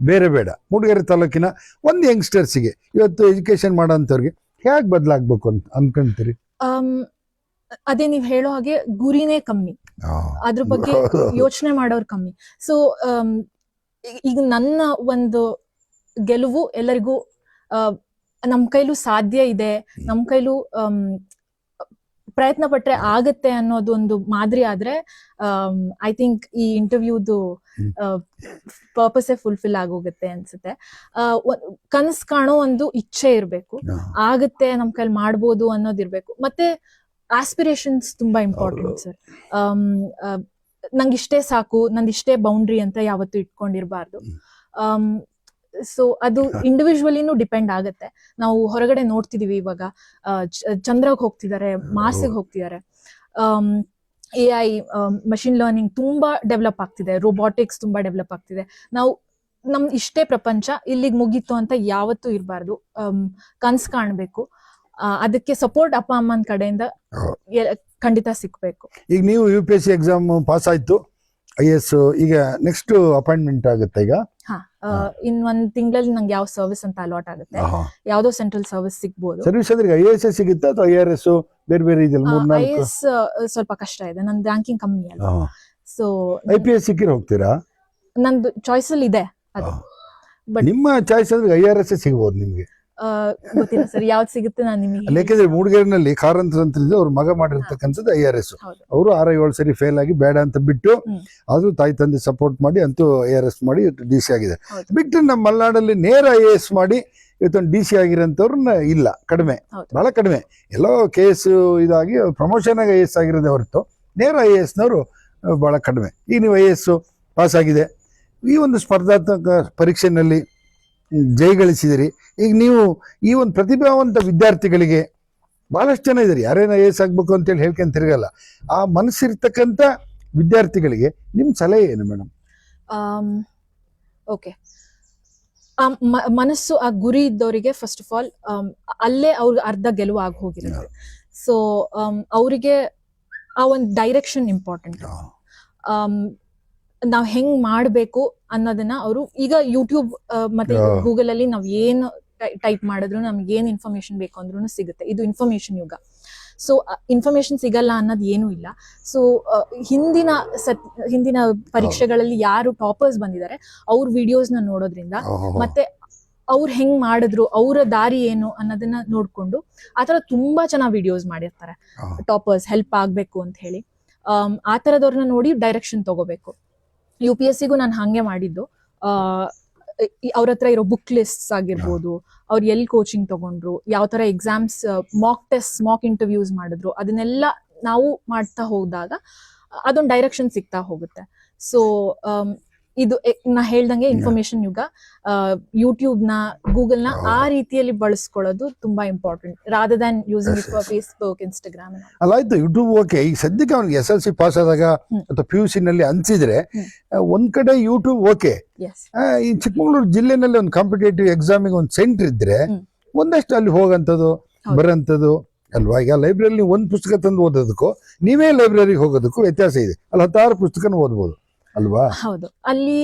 ಬೇರೆ ಬೇಡ, ಮೂಡಿಗೆರೆ ತಾಲೂಕಿನ ಒಂದು ಯಂಗ್ಸ್ಟರ್ಸಿಗೆ ಇವತ್ತು ಎಜುಕೇಶನ್ ಮಾಡೋಂಥವ್ರಿಗೆ ಹೇಗೆ ಬದಲಾಗಬೇಕು ಅಂತ ಅನ್ಕೊಂತೀರಿ? ಅದೇ ನೀವ್ ಹೇಳೋ ಹಾಗೆ ಗುರಿನೇ ಕಮ್ಮಿ, ಅದ್ರ ಬಗ್ಗೆ ಯೋಚನೆ ಮಾಡೋರು ಕಮ್ಮಿ. ಸೊ ಈಗ ನನ್ನ ಒಂದು ಗೆಲುವು ಎಲ್ಲರಿಗೂ ನಮ್ ಕೈಲೂ ಸಾಧ್ಯ ಇದೆ, ನಮ್ ಕೈಲೂ ಪ್ರಯತ್ನ ಪಟ್ರೆ ಆಗತ್ತೆ ಅನ್ನೋದು ಒಂದು ಮಾದರಿ ಆದ್ರೆ ಐ ಥಿಂಕ್ ಈ ಇಂಟರ್ವ್ಯೂದು ಪರ್ಪಸೇ ಫುಲ್ಫಿಲ್ ಆಗೋಗುತ್ತೆ ಅನ್ಸುತ್ತೆ. ಕನಸು ಕಾಣೋ ಒಂದು ಇಚ್ಛೆ ಇರ್ಬೇಕು, ಆಗತ್ತೆ ನಮ್ ಕೈಲಿ ಮಾಡ್ಬೋದು ಅನ್ನೋದಿರ್ಬೇಕು. ಮತ್ತೆ ಆಸ್ಪಿರೇಷನ್ಸ್ ತುಂಬಾ ಇಂಪಾರ್ಟೆಂಟ್ ಸರ್. ನಂಗಿಷ್ಟೇ ಸಾಕು, ನಂದಿಷ್ಟೇ ಬೌಂಡ್ರಿ ಅಂತ ಯಾವತ್ತೂ ಇಟ್ಕೊಂಡಿರ್ಬಾರ್ದು. ಸೊ ಅದು ಇಂಡಿವಿಜುವಲಿನೂ ಡಿಪೆಂಡ್ ಆಗತ್ತೆ. ನಾವು ಹೊರಗಡೆ ನೋಡ್ತಿದೀವಿ ಇವಾಗ, ಚಂದ್ರಗ್ ಹೋಗ್ತಿದ್ದಾರೆ, ಮಾರ್ಸಿಗೆ ಹೋಗ್ತಿದ್ದಾರೆ, AI, ಮಷಿನ್ ಲರ್ನಿಂಗ್ ತುಂಬಾ ಡೆವಲಪ್ ಆಗ್ತಿದೆ, ರೋಬೋಟಿಕ್ಸ್ ತುಂಬಾ ಡೆವಲಪ್ ಆಗ್ತಿದೆ. ನಾವು ನಮ್ದು ಇಷ್ಟೇ ಪ್ರಪಂಚ, ಇಲ್ಲಿಗೆ ಮುಗೀತು ಅಂತ ಯಾವತ್ತೂ ಇರಬಾರ್ದು. ಕನ್ಸು ಕಾಣ್ಬೇಕು. ಅದಕ್ಕೆ ಸಪೋರ್ಟ್ ಅಪ್ಪ ಅಮ್ಮನ ಕಡೆಯಿಂದ ಖಂಡಿತ ಸಿಕ್ಬೇಕು. ಈಗ ನೀವು UPSC ಎಕ್ಸಾಮ್ ಪಾಸ್ ಆಯ್ತು, IAS, ಈಗ ನೆಕ್ಸ್ಟ್ ಅಪಾಯಿಂಟ್ಮೆಂಟ್ ಆಗುತ್ತೆ. ಈಗ ಇನ್ ಒಂದ್ ತಿಂಗಳಲ್ಲಿ ನಂಗೆ ಯಾವ ಸರ್ವಿಸ್ ಅಂತ ಅಲಾಟ್ ಆಗುತ್ತೆ, ಯಾವ್ದೋ ಸೆಂಟ್ರಲ್ ಸರ್ವಿಸ್ ಸಿಗ್ಬೋದು. ಸರ್ವಿಸ್ ಅಂದ್ರೆ IAS ಸಿಗುತ್ತಾ ಅಥವಾ IRS ಬೇರೆ ಬೇರೆ ಇದೆಲ್ಲ? IAS ಸ್ವಲ್ಪ ಕಷ್ಟ ಇದೆ, ನಂದು ರ್ಯಾಂಕಿಂಗ್ ಕಮ್ಮಿ ಅಲ್ಲ. ಸೊ IPS ಸಿಕ್ಕಿರ ಹೋಗ್ತೀರಾ? ನಂದು ಚಾಯ್ಸ್ ಅಲ್ಲಿ ಇದೆ ಅದು. ಬಟ್ ನಿಮ್ಮ ಚಾಯ್ಸ್ ಅಂದ್ರೆ IRS ಸಿಗಬಹುದು ನಿಮ್ಗೆ? ಗೊತ್ತಿಲ್ಲ ಸರ್ ಯಾವ್ದು ಸಿಗುತ್ತೆ ನಾನು ನಿಮಗೆ. ಯಾಕೆಂದ್ರೆ ಮೂಡಿಗೆರೆನಲ್ಲಿ ಕಾರಂತರ ಅಂತ ಅವ್ರ ಮಗ ಮಾಡಿರ್ತಕ್ಕಂಥದ್ದು IRS. ಅವರು 6-7 ಸರಿ ಫೇಲ್ ಆಗಿ ಬೇಡ ಅಂತ ಬಿಟ್ಟು, ಆದ್ರೂ ತಾಯಿ ತಂದೆ ಸಪೋರ್ಟ್ ಮಾಡಿ ಅಂತೂ IRS ಮಾಡಿ DC ಆಗಿದೆ. ಬಿಟ್ಟು ನಮ್ಮ ಮಲೆನಾಡಲ್ಲಿ ನೇರ IAS ಮಾಡಿ ಇವತ್ತೊಂದು DC ಆಗಿರೋಂಥವ್ರನ್ನ ಇಲ್ಲ, ಕಡಿಮೆ, ಬಹಳ ಕಡಿಮೆ. ಎಲ್ಲೋ KS ಇದಾಗಿ ಪ್ರಮೋಷನ್ ಆಗಿ IAS ಆಗಿರೋದೇ ಹೊರತು ನೇರ IAS ನವರು ಬಹಳ ಕಡಿಮೆ. ಈಗ ನೀವು IAS ಪಾಸ್ ಆಗಿದೆ, ಈ ಒಂದು ಸ್ಪರ್ಧಾತ್ಮಕ ಪರೀಕ್ಷೆನಲ್ಲಿ ಜಯಗಳಿಸಿದಿರಿ. ಈಗ ನೀವು ಈ ಒಂದು ಪ್ರತಿಭಾವಂತ ವಿದ್ಯಾರ್ಥಿಗಳಿಗೆ ಬಹಳಷ್ಟು ಜನ ಇದ್ದಾರೆ, ಯಾರೇನೋ IAS ಆಗ್ಬೇಕು ಅಂತೇಳಿ ಹೇಳ್ಕೊಂಡ್ ತಿರ್ಗಲ್ಲ, ಆ ಮನಸ್ಸಿರ್ತಕ್ಕಂಥ ವಿದ್ಯಾರ್ಥಿಗಳಿಗೆ ನಿಮ್ ಸಲಹೆ ಏನು ಮೇಡಮ್? ಓಕೆ, ಮನಸ್ಸು, ಆ ಗುರಿ ಇದ್ದವರಿಗೆ ಫಸ್ಟ್ ಆಫ್ ಆಲ್ ಅಲ್ಲೇ ಅವ್ರಿಗೆ ಅರ್ಧ ಗೆಲುವು ಆಗಿ ಹೋಗಿರುತ್ತೆ. ಸೊ ಅವರಿಗೆ ಆ ಒಂದು ಡೈರೆಕ್ಷನ್ ಇಂಪಾರ್ಟೆಂಟ್. ನಾವ್ ಹೆಂಗ್ ಮಾಡ್ಬೇಕು ಅನ್ನೋದನ್ನ ಅವರು ಈಗ ಯೂಟ್ಯೂಬ್ ಮತ್ತೆ ಗೂಗಲ್ ಅಲ್ಲಿ ನಾವ್ ಏನು ಟೈಪ್ ಮಾಡಿದ್ರು ನಮ್ಗೆ ಏನ್ ಇನ್ಫಾರ್ಮೇಶನ್ ಬೇಕು ಅಂದ್ರೂ ಸಿಗುತ್ತೆ. ಇದು ಇನ್ಫಾರ್ಮೇಶನ್ ಯುಗ. ಸೊ ಇನ್ಫಾರ್ಮೇಶನ್ ಸಿಗಲ್ಲ ಅನ್ನೋದು ಏನೂ ಇಲ್ಲ. ಸೊ ಹಿಂದಿನ ಪರೀಕ್ಷೆಗಳಲ್ಲಿ ಯಾರು ಟಾಪರ್ಸ್ ಬಂದಿದ್ದಾರೆ ಅವ್ರ ವಿಡಿಯೋಸ್ನ ನೋಡೋದ್ರಿಂದ, ಮತ್ತೆ ಅವ್ರು ಹೆಂಗ್ ಮಾಡಿದ್ರು, ಅವರ ದಾರಿ ಏನು ಅನ್ನೋದನ್ನ ನೋಡ್ಕೊಂಡು, ಆತರ ತುಂಬಾ ಚೆನ್ನಾಗಿ ವಿಡಿಯೋಸ್ ಮಾಡಿರ್ತಾರೆ ಟಾಪರ್ಸ್, ಹೆಲ್ಪ್ ಆಗ್ಬೇಕು ಅಂತ ಹೇಳಿ. ಆ ತರದವ್ರನ್ನ ನೋಡಿ ಡೈರೆಕ್ಷನ್ ತಗೋಬೇಕು. UPSCಗೂ ನಾನು ಹಂಗೆ ಮಾಡಿದ್ದು. ಅವ್ರ ಹತ್ರ ಇರೋ ಬುಕ್ ಲಿಸ್ಟ್ಸ್ ಆಗಿರ್ಬೋದು, ಅವ್ರು ಎಲ್ಲಿ ಕೋಚಿಂಗ್ ತಗೊಂಡ್ರು, ಯಾವ ತರ exams, mock test, mock interviews ಮಾಡಿದ್ರು, ಅದನ್ನೆಲ್ಲ ನಾವು ಮಾಡ್ತಾ ಹೋದಾಗ ಅದೊಂದು ಡೈರೆಕ್ಷನ್ ಸಿಗ್ತಾ ಹೋಗುತ್ತೆ. ಸೊ ಇದು ನಾ ಹೇಳ್ದಂಗೆ ಇನ್ಫಾರ್ಮೇಶನ್ ಯುಗ. ಯೂಟ್ಯೂಬ್ ನ, ಗೂಗಲ್ ನ ಆ ರೀತಿಯಲ್ಲಿ ಬಳಸ್ಕೊಳ್ಳೋದು ತುಂಬಾ important, rather than using it for Facebook, Instagram. ಅಲ್ಲ ಆಯ್ತು, ಯೂಟ್ಯೂಬ್ ಓಕೆ. ಈಗ ಸದ್ಯಕ್ಕೆ ಅವ್ನಿಗೆ SLC ಪಾಸ್ ಆದಾಗ ಅಥವಾ PUC ನಲ್ಲಿ ಅನ್ಸಿದ್ರೆ ಒಂದ್ ಕಡೆ ಯೂಟ್ಯೂಬ್ ಓಕೆ. ಈ ಚಿಕ್ಕಮಗಳೂರು ಜಿಲ್ಲೆನಲ್ಲಿ ಒಂದು ಕಾಂಪಿಟೇಟಿವ್ ಎಕ್ಸಾಮಿಗೆ ಒಂದು ಸೆಂಟರ್ ಇದ್ರೆ ಒಂದಷ್ಟು ಅಲ್ಲಿ ಹೋಗಂತದ್ದು ಬರೋಂಥದ್ದು ಅಲ್ವಾ. ಈಗ ಲೈಬ್ರರಿ ಒಂದ್ ಪುಸ್ತಕ ತಂದು ಓದೋದಕ್ಕೂ ನೀವೇ ಲೈಬ್ರರಿಗೆ ಹೋಗೋದಕ್ಕೂ ವ್ಯತ್ಯಾಸ ಇದೆ. ಅಲ್ಲಿ 10 ಪುಸ್ತಕನ ಓದ್ಬೋದು ಅಲ್ವಾ. ಹೌದು, ಅಲ್ಲಿ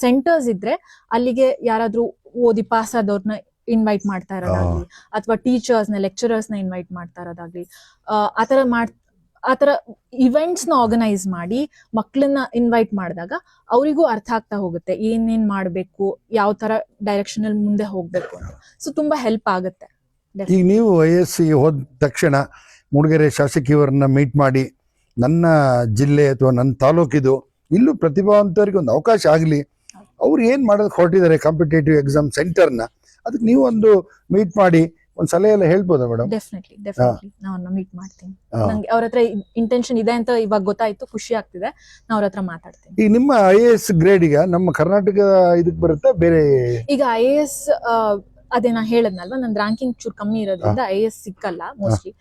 ಸೆಂಟರ್ಸ್ ಇದ್ರೆ ಅಲ್ಲಿಗೆ ಯಾರಾದ್ರೂ ಓದಿ ಪಾಸ್ ಆದವ್ರನ್ನ ಇನ್ವೈಟ್ ಮಾಡ್ತಾ ಇರೋದಾಗ್ಲಿ, ಅಥವಾ ಟೀಚರ್ಸ್ ನ, ಲೆಕ್ಚರರ್ಸ್ ನ ಇನ್ವೈಟ್ ಮಾಡ್ತಾ ಇರೋದಾಗ್ಲಿ, ಆತರ ಇವೆಂಟ್ಸ್ ನ ಆರ್ಗನೈಸ್ ಮಾಡಿ ಮಕ್ಕಳನ್ನ ಇನ್ವೈಟ್ ಮಾಡಿದಾಗ ಅವರಿಗೂ ಅರ್ಥ ಆಗ್ತಾ ಹೋಗುತ್ತೆ ಏನೇನ್ ಮಾಡ್ಬೇಕು, ಯಾವ ತರ ಡೈರೆಕ್ಷನ್ ಅಲ್ಲಿ ಮುಂದೆ ಹೋಗ್ಬೇಕು ಅಂತ. ಸೊ ತುಂಬಾ ಹೆಲ್ಪ್ ಆಗುತ್ತೆ. ಈಗ ನೀವು IAS ಹೋದ ತಕ್ಷಣ ಮೂಡಿಗೆರೆ ಶಾಸಕಿಯವರನ್ನ ಮೀಟ್ ಮಾಡಿ, ನನ್ನ ಜಿಲ್ಲೆ ಅಥವಾ ನನ್ನ ತಾಲೂಕಿದು ಇಲ್ಲೂ ಪ್ರತಿಭಾವಂತರಿಗೆ ಒಂದು ಅವಕಾಶ ಆಗಲಿ, ಅವ್ರು ಏನು ಮಾಡೋದಕ್ಕೆ ಹೊರಟಿದ್ದಾರೆ ಕಾಂಪಿಟೇಟಿವ್ ಎಕ್ಸಾಮ್ ಸೆಂಟರ್ನ, ಅದಕ್ಕೆ ನೀವು ಒಂದು ಮೀಟ್ ಮಾಡಿ ಒಂದು ಸಲಹೆ ಎಲ್ಲ ಹೇಳ್ಬೋದಾ ಮೇಡಮ್? ಡೆಫಿನೆಟ್ಲಿ ನಾನು ಮೀಟ್ ಮಾಡ್ತೀನಿ. ನಂಗೆ ಅವ್ರ ಹತ್ರ ಇಂಟೆನ್ಷನ್ ಇದೆ ಅಂತ ಇವಾಗ ಗೊತ್ತಾಯ್ತು, ಖುಷಿ ಆಗ್ತಿದೆ. ನಾನು ಅವ್ರ ಹತ್ರ ಮಾತಾಡ್ತೀನಿ. ಈಗ ನಿಮ್ಮ IAS ಗ್ರೇಡ್ ಈಗ ನಮ್ಮ ಕರ್ನಾಟಕ ಇದಕ್ಕೆ ಬರುತ್ತಾ ಬೇರೆ? ಈಗ IAS ಅದೇ ನಾ ಹೇಳದ್ನಲ್ವಾ, ನನ್ ರ್ಯಾಂಕಿಂಗ್ ಚೂರ್ ಕಮ್ಮಿ ಇರೋದ್ರಿಂದ IAS ಸಿಕ್ಕಲ್ಲ ಮೋಸ್ಟ್ಲಿ.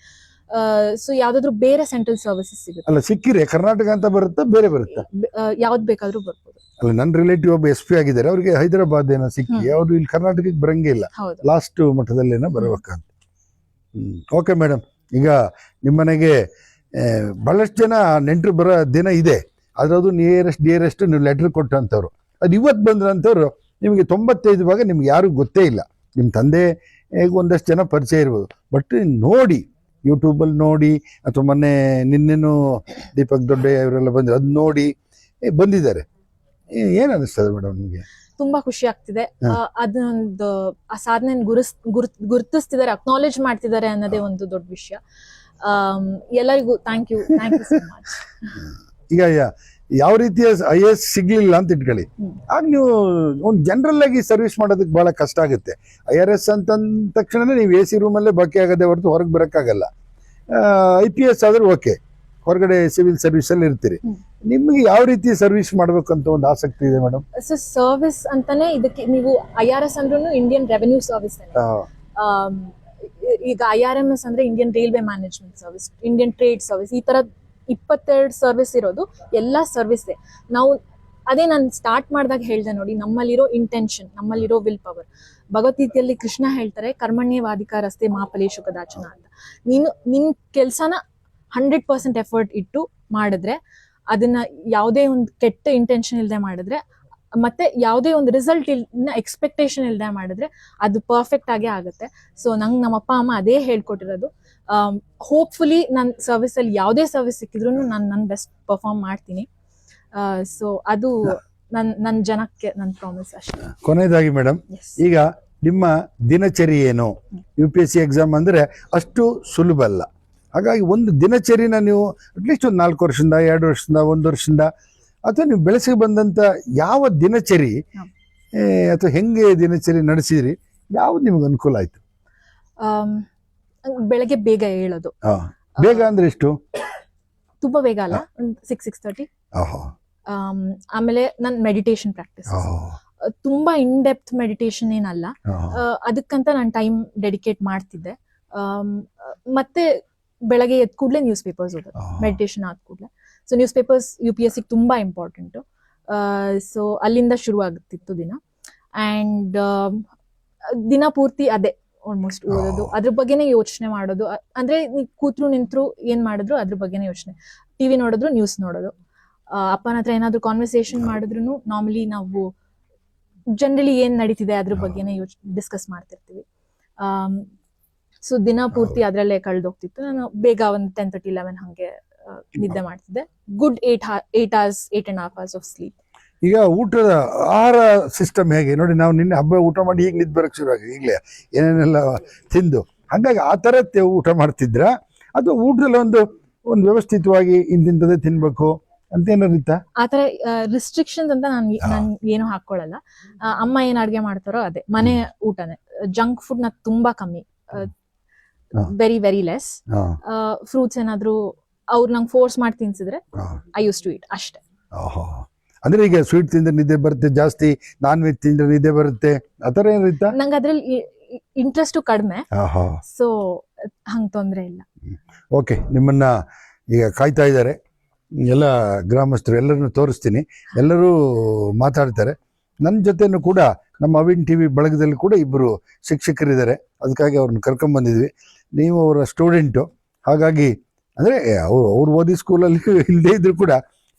ಸೊ ಯಾವ್ದಾದ್ರು ಬೇರೆ ಸೆಂಟ್ರಲ್ ಸರ್ವಿಸಸ್ ಸಿಗುತ್ತೆ. ಅಲ್ಲ ಸಿಕ್ಕಿರೆ ಕರ್ನಾಟಕ ಅಂತ ಬರುತ್ತಾ ಬೇರೆ ಬರುತ್ತಾ? ಯಾವ್ದು ಬೇಕಾದ್ರೂ ಬರ್ಬೋದು. ಅಲ್ಲ ನನ್ನ ರಿಲೇಟಿವ್ ಒಬ್ಬ SP ಆಗಿದ್ದಾರೆ, ಅವ್ರಿಗೆ ಹೈದರಾಬಾದ್ ಏನೋ ಸಿಕ್ಕಿ ಅವ್ರು ಇಲ್ಲಿ ಕರ್ನಾಟಕಕ್ಕೆ ಬರಂಗೇ ಇಲ್ಲ, ಲಾಸ್ಟ್ ಮಟ್ಟದಲ್ಲೇನೋ ಬರ್ಬೇಕಂತ. ಓಕೆ ಮೇಡಮ್, ಈಗ ನಿಮ್ಮನೆಗೆ ಬಹಳಷ್ಟು ಜನ ನೆಂಟರು ಬರೋ ದಿನ ಇದೆ, ಅದ್ರದ್ದು ಡಿಯರೆಸ್ಟ್ ನೀವು ಲೆಟರ್ ಕೊಟ್ಟಂಥವ್ರು. ಅದು ಇವತ್ತು ಬಂದ್ರಂಥವ್ರು ನಿಮಗೆ 95 ಭಾಗ ನಿಮ್ಗೆ ಯಾರು ಗೊತ್ತೇ ಇಲ್ಲ. ನಿಮ್ಮ ತಂದೆ ಒಂದಷ್ಟು ಜನ ಪರಿಚಯ ಇರ್ಬೋದು, ಬಟ್ ನೋಡಿ ಯೂಟ್ಯೂಬಲ್ಲಿ ನೋಡಿ, ಅಥವಾ ಮೊನ್ನೆ ನಿನ್ನೆನೂ ದೀಪಕ್ ದೊಡ್ಡಯ್ಯ ಇವರೆಲ್ಲ ಬಂದ್ರು, ಅದು ನೋಡಿ ಬಂದಿದ್ದಾರೆ. ಏನ್ ಅನಿಸ್ತದೆ ಮೇಡಮ್ ನಿಮ್ಗೆ? ತುಂಬಾ ಖುಷಿ ಆಗ್ತಿದೆ. ಅದೊಂದು ಆ ಸಾಧನೆ ಗುರುತಿಸ್ತಿದ್ದಾರೆ, ಅಕ್ನಾಲೇಜ್ ಮಾಡ್ತಿದ್ದಾರೆ ಅನ್ನೋದೇ ಒಂದು ದೊಡ್ಡ ವಿಷಯ. ಎಲ್ಲರಿಗೂ ಥ್ಯಾಂಕ್ ಯು ಸೋ ಮಚ್. ಈಗ ಯಾವ ರೀತಿಯ IAS ಸಿಗ್ಲಿಲ್ಲ ಅಂತ ಇಟ್ಕೊಳ್ಳಿ, ಆಗ ನೀವು ಒಂದು ಜನರಲ್ ಆಗಿ ಸರ್ವಿಸ್ ಮಾಡೋದಕ್ಕೆ ಬಹಳ ಕಷ್ಟ ಆಗುತ್ತೆ. IRS ಅಂತಂದ ತಕ್ಷಣ ನೀವು AC ರೂಮಲ್ಲೇ ಬಾಕಿ ಆಗದೆ ಹೊರತು ಹೊರಗೆ ಬರೋಕ್ಕಾಗಲ್ಲ. IPS ಆದ್ರೆ ಓಕೆ, ಹೊರಗಡೆ ಸಿವಿಲ್ ಸರ್ವಿಸ್ ಅಲ್ಲಿ ಇರ್ತೀರಿ. ನಿಮ್ಗೆ ಯಾವ ರೀತಿ ಸರ್ವಿಸ್ ಮಾಡ್ಬೇಕು ಅಂತ ಒಂದು ಆಸಕ್ತಿ ಇದೆ ಮೇಡಮ್? ಸೊ ಸರ್ವಿಸ್ ಅಂತಾನೆ ಇದಕ್ಕೆ ನೀವು IRS ಅಂದ್ರೂ ಇಂಡಿಯನ್ ರೆವೆನ್ಯೂ ಸರ್ವಿಸ್. ಈಗ IRMS ಅಂದ್ರೆ Indian railway management service, Indian trade service, ಈ ತರ 22 ಸರ್ವಿಸ್ ಇರೋದು. ಎಲ್ಲಾ ಸರ್ವಿಸ್ ನಾವು ಅದೇ ನಾನು ಸ್ಟಾರ್ಟ್ ಮಾಡಿದಾಗ ಹೇಳ್ದೆ ನೋಡಿ, ನಮ್ಮಲ್ಲಿರೋ ಇಂಟೆನ್ಷನ್, ನಮ್ಮಲ್ಲಿರೋ ವಿಲ್ ಪವರ್. ಭಗವದ್ಗೀತೆಯಲ್ಲಿ ಕೃಷ್ಣ ಹೇಳ್ತಾರೆ, ಕರ್ಮಣ್ಯೇವಾಧಿಕಾರಸ್ತೆ ಮಾ ಫಲೇಷು ಕದಾಚನ ಅಂತ. ನೀನು ನಿನ್ ಕೆಲ್ಸನ 100% ಎಫರ್ಟ್ ಇಟ್ಟು ಮಾಡಿದ್ರೆ, ಅದನ್ನ ಯಾವುದೇ ಒಂದು ಕೆಟ್ಟ ಇಂಟೆನ್ಷನ್ ಇಲ್ಲದೆ ಮಾಡಿದ್ರೆ, ಮತ್ತೆ ಯಾವುದೇ ಒಂದು ರಿಸಲ್ಟ್ ಎಕ್ಸ್ಪೆಕ್ಟೇಷನ್ ಇಲ್ಲದೆ ಮಾಡಿದ್ರೆ ಅದು ಪರ್ಫೆಕ್ಟ್ ಆಗೇ ಆಗುತ್ತೆ. ಸೊ ನಂಗೆ ನಮ್ಮ ಅಪ್ಪ ಅಮ್ಮ ಅದೇ ಹೇಳ್ಕೊಟ್ಟಿರೋದು. ಹೋಪ್ಫುಲಿ ನನ್ನ ಸರ್ವಿಸ್ ಅಲ್ಲಿ ಯಾವುದೇ ಸರ್ವಿಸ್ ಸಿಕ್ಕಿದ್ರು ನಾನು ನನ್ನ ಬೆಸ್ಟ್ ಪರ್ಫಾರ್ಮ್ ಮಾಡ್ತೀನಿ. ಸೊ ಅದು ನನ್ನ ಜನಕ್ಕೆ ನನ್ನ ಪ್ರಾಮಿಸ್ ಅಷ್ಟೇ. ಕೊನೆಯದಾಗಿ ಮೇಡಮ್, ಈಗ ನಿಮ್ಮ ದಿನಚರಿ ಏನು? UPSC ಎಕ್ಸಾಮ್ ಅಂದ್ರೆ ಅಷ್ಟು ಸುಲಭ ಅಲ್ಲ. ಹಾಗಾಗಿ ಒಂದು ದಿನಚರಿನ ನೀವು ಅಟ್ಲೀಸ್ಟ್ ಒಂದು 4 ವರ್ಷದಿಂದ, 2 ವರ್ಷದಿಂದ, 1 ವರ್ಷದಿಂದ, ಅಥವಾ ನೀವು ಬೆಳೆಸಿ ಬಂದಂತ ಯಾವ ದಿನಚರಿ ಅಥವಾ ಹೆಂಗೆ ದಿನಚರಿ ನಡೆಸಿದ್ರಿ, ಯಾವ್ದು ನಿಮ್ಗೆ ಅನುಕೂಲ ಆಯ್ತು? ಬೆಳಗ್ಗೆ ಬೇಗ ಹೇಳೋದು. ಬೇಗ ಅಂದ್ರೆ ಎಷ್ಟು? ತುಂಬಾ ಬೇಗ ಅಲ್ಲ, 6:30. ಆಮೇಲೆ ನನ್ ಮೆಡಿಟೇಷನ್ ಪ್ರಾಕ್ಟೀಸ್ ತುಂಬಾ ಇನ್ ಡೆಪ್ತ್ ಮೆಡಿಟೇಷನ್ ಏನಲ್ಲ, ಅದಕ್ಕಂತ ನಾನು ಟೈಮ್ ಡೆಡಿಕೇಟ್ ಮಾಡ್ತಿದ್ದೆ. ಮತ್ತೆ ಬೆಳಗ್ಗೆ ಎದ್ದ ಕೂಡಲೇ ನ್ಯೂಸ್ ಪೇಪರ್ಸ್ ಓದೋದು, ಮೆಡಿಟೇಷನ್ ಆದ ಕೂಡಲೇ. ಸೊ ನ್ಯೂಸ್ ಪೇಪರ್ಸ್ UPSC ತುಂಬಾ ಇಂಪಾರ್ಟೆಂಟು. ಸೊ ಅಲ್ಲಿಂದ ಶುರು ಆಗುತ್ತಿತ್ತು ದಿನ. ಅಂಡ್ ದಿನ ಪೂರ್ತಿ ಅದೇ ಆಲ್ಮೋಸ್ಟ್ ಓದೋದು, ಅದ್ರ ಬಗ್ಗೆನೇ ಯೋಚನೆ ಮಾಡೋದು. ಅಂದ್ರೆ ಕೂತ್ರು ನಿಂತ್ರು ಏನ್ ಮಾಡಿದ್ರು ಅದ್ರ ಬಗ್ಗೆನೇ ಯೋಚನೆ. TV ನೋಡಿದ್ರು, ನ್ಯೂಸ್ ನೋಡೋದು. ಅಪ್ಪನ ಹತ್ರ ಏನಾದ್ರು ಕಾನ್ವರ್ಸೇಷನ್ ಮಾಡಿದ್ರು ನಾರ್ಮಲಿ ನಾವು ಜನರಲಿ ಏನ್ ನಡೀತಿದೆ ಅದ್ರ ಬಗ್ಗೆನೇ ಡಿಸ್ಕಸ್ ಮಾಡ್ತಿರ್ತೀವಿ. ಸೊ ದಿನ ಪೂರ್ತಿ ಅದ್ರಲ್ಲೇ ಕಳೆದೋಗ್ತಿತ್ತು. ನಾನು ಬೇಗ ಒಂದು 10:30, 11 ಹಂಗೆ ನಿದ್ದೆ ಮಾಡ್ತಿದ್ದೆ. Good 8 hours, 8.5 hours of sleep. ಈಗ ಊಟದ ಆಹಾರ ಸಿಸ್ಟಮ್ ಹೇಗೆ ನೋಡಿ? ನಾವು ನಿನ್ನೆ ಹಬ್ಬ ಊಟ ಮಾಡಿ ಈಗ ನಿದ್ದೆ ಬರಕ್ ಶುರು ಆಗಿ ಈಗಲೇ ಏನೇನೆಲ್ಲ ತಿಂದು, ಹಾಗಾಗಿ ಆ ಥರ ಊಟ ಮಾಡ್ತಿದ್ರ ಅಥವಾ ಊಟದಲ್ಲಿ ಒಂದು ವ್ಯವಸ್ಥಿತವಾಗಿ ಇಂತಿಂತದೇ ತಿನ್ಬೇಕು ಅಂತ ಏನಾರಿತ್ತ? ಆ ತರ ರಿಸ್ಟ್ರಿಕ್ಷನ್ಸ್ ಅಂತ ನಾನು ಏನು ಹಾಕೊಳ್ಳಲ್ಲ. ಅಮ್ಮ ಏನ್ ಅಡ್ಗೆ ಮಾಡ್ತಾರೋ ಅದೇ ಮನೆ ಊಟನೇ. ಜಂಕ್ ಫುಡ್ ನ ತುಂಬಾ ಕಮ್ಮಿ, ವೆರಿ ವೆರಿ ಲೆಸ್. ಫ್ರೂಟ್ಸ್ ಏನಾದ್ರು ಅವ್ರು ನಂಗೆ ಫೋರ್ಸ್ ಮಾಡಿ ತಿನ್ಸಿದ್ರೆ ಐ ಯೂಸ್ ಟು ಇಟ್ ಅಷ್ಟೇ. ಓಹೋ, ಅಂದ್ರೆ ಈಗ ಸ್ವೀಟ್ ತಿಂದ್ರೆ ನಿದ್ದೆ ಬರುತ್ತೆ ಜಾಸ್ತಿ, ನಾನ್ ವೆಜ್ ತಿಂದ್ರೆ ನಿದ್ದೆ ಬರುತ್ತೆ, ಆತರ ಏನಿರುತ್ತಾ? ನಂಗೆ ಅದ್ರಲ್ಲಿ ಇಂಟ್ರೆಸ್ಟು ಕಡಿಮೆ, ಆಹಾ, ಸೊ ಹಂಗೆ ತೊಂದರೆ ಇಲ್ಲ. ಓಕೆ. ನಿಮ್ಮನ್ನ ಈಗ ಕಾಯ್ತಾ ಇದ್ದಾರೆ ಎಲ್ಲ ಗ್ರಾಮಸ್ಥರು, ಎಲ್ಲರನ್ನು ತೋರಿಸ್ತೀನಿ, ಎಲ್ಲರೂ ಮಾತಾಡ್ತಾರೆ. ನನ್ನ ಜೊತೆನೂ ಕೂಡ ನಮ್ಮ ಅವಿನ್ ಟಿವಿ ಬಳಗದಲ್ಲಿ ಕೂಡ ಇಬ್ಬರು ಶಿಕ್ಷಕರಿದ್ದಾರೆ, ಅದಕ್ಕಾಗಿ ಅವ್ರನ್ನ ಕರ್ಕೊಂಬಂದಿದ್ವಿ. ನೀವು ಅವರ ಸ್ಟೂಡೆಂಟು, ಹಾಗಾಗಿ ಅಂದರೆ ಅವ್ರು ಓದಿ ಸ್ಕೂಲಲ್ಲಿ ಇಲ್ಲದೇ ಇದ್ರು ಕೂಡ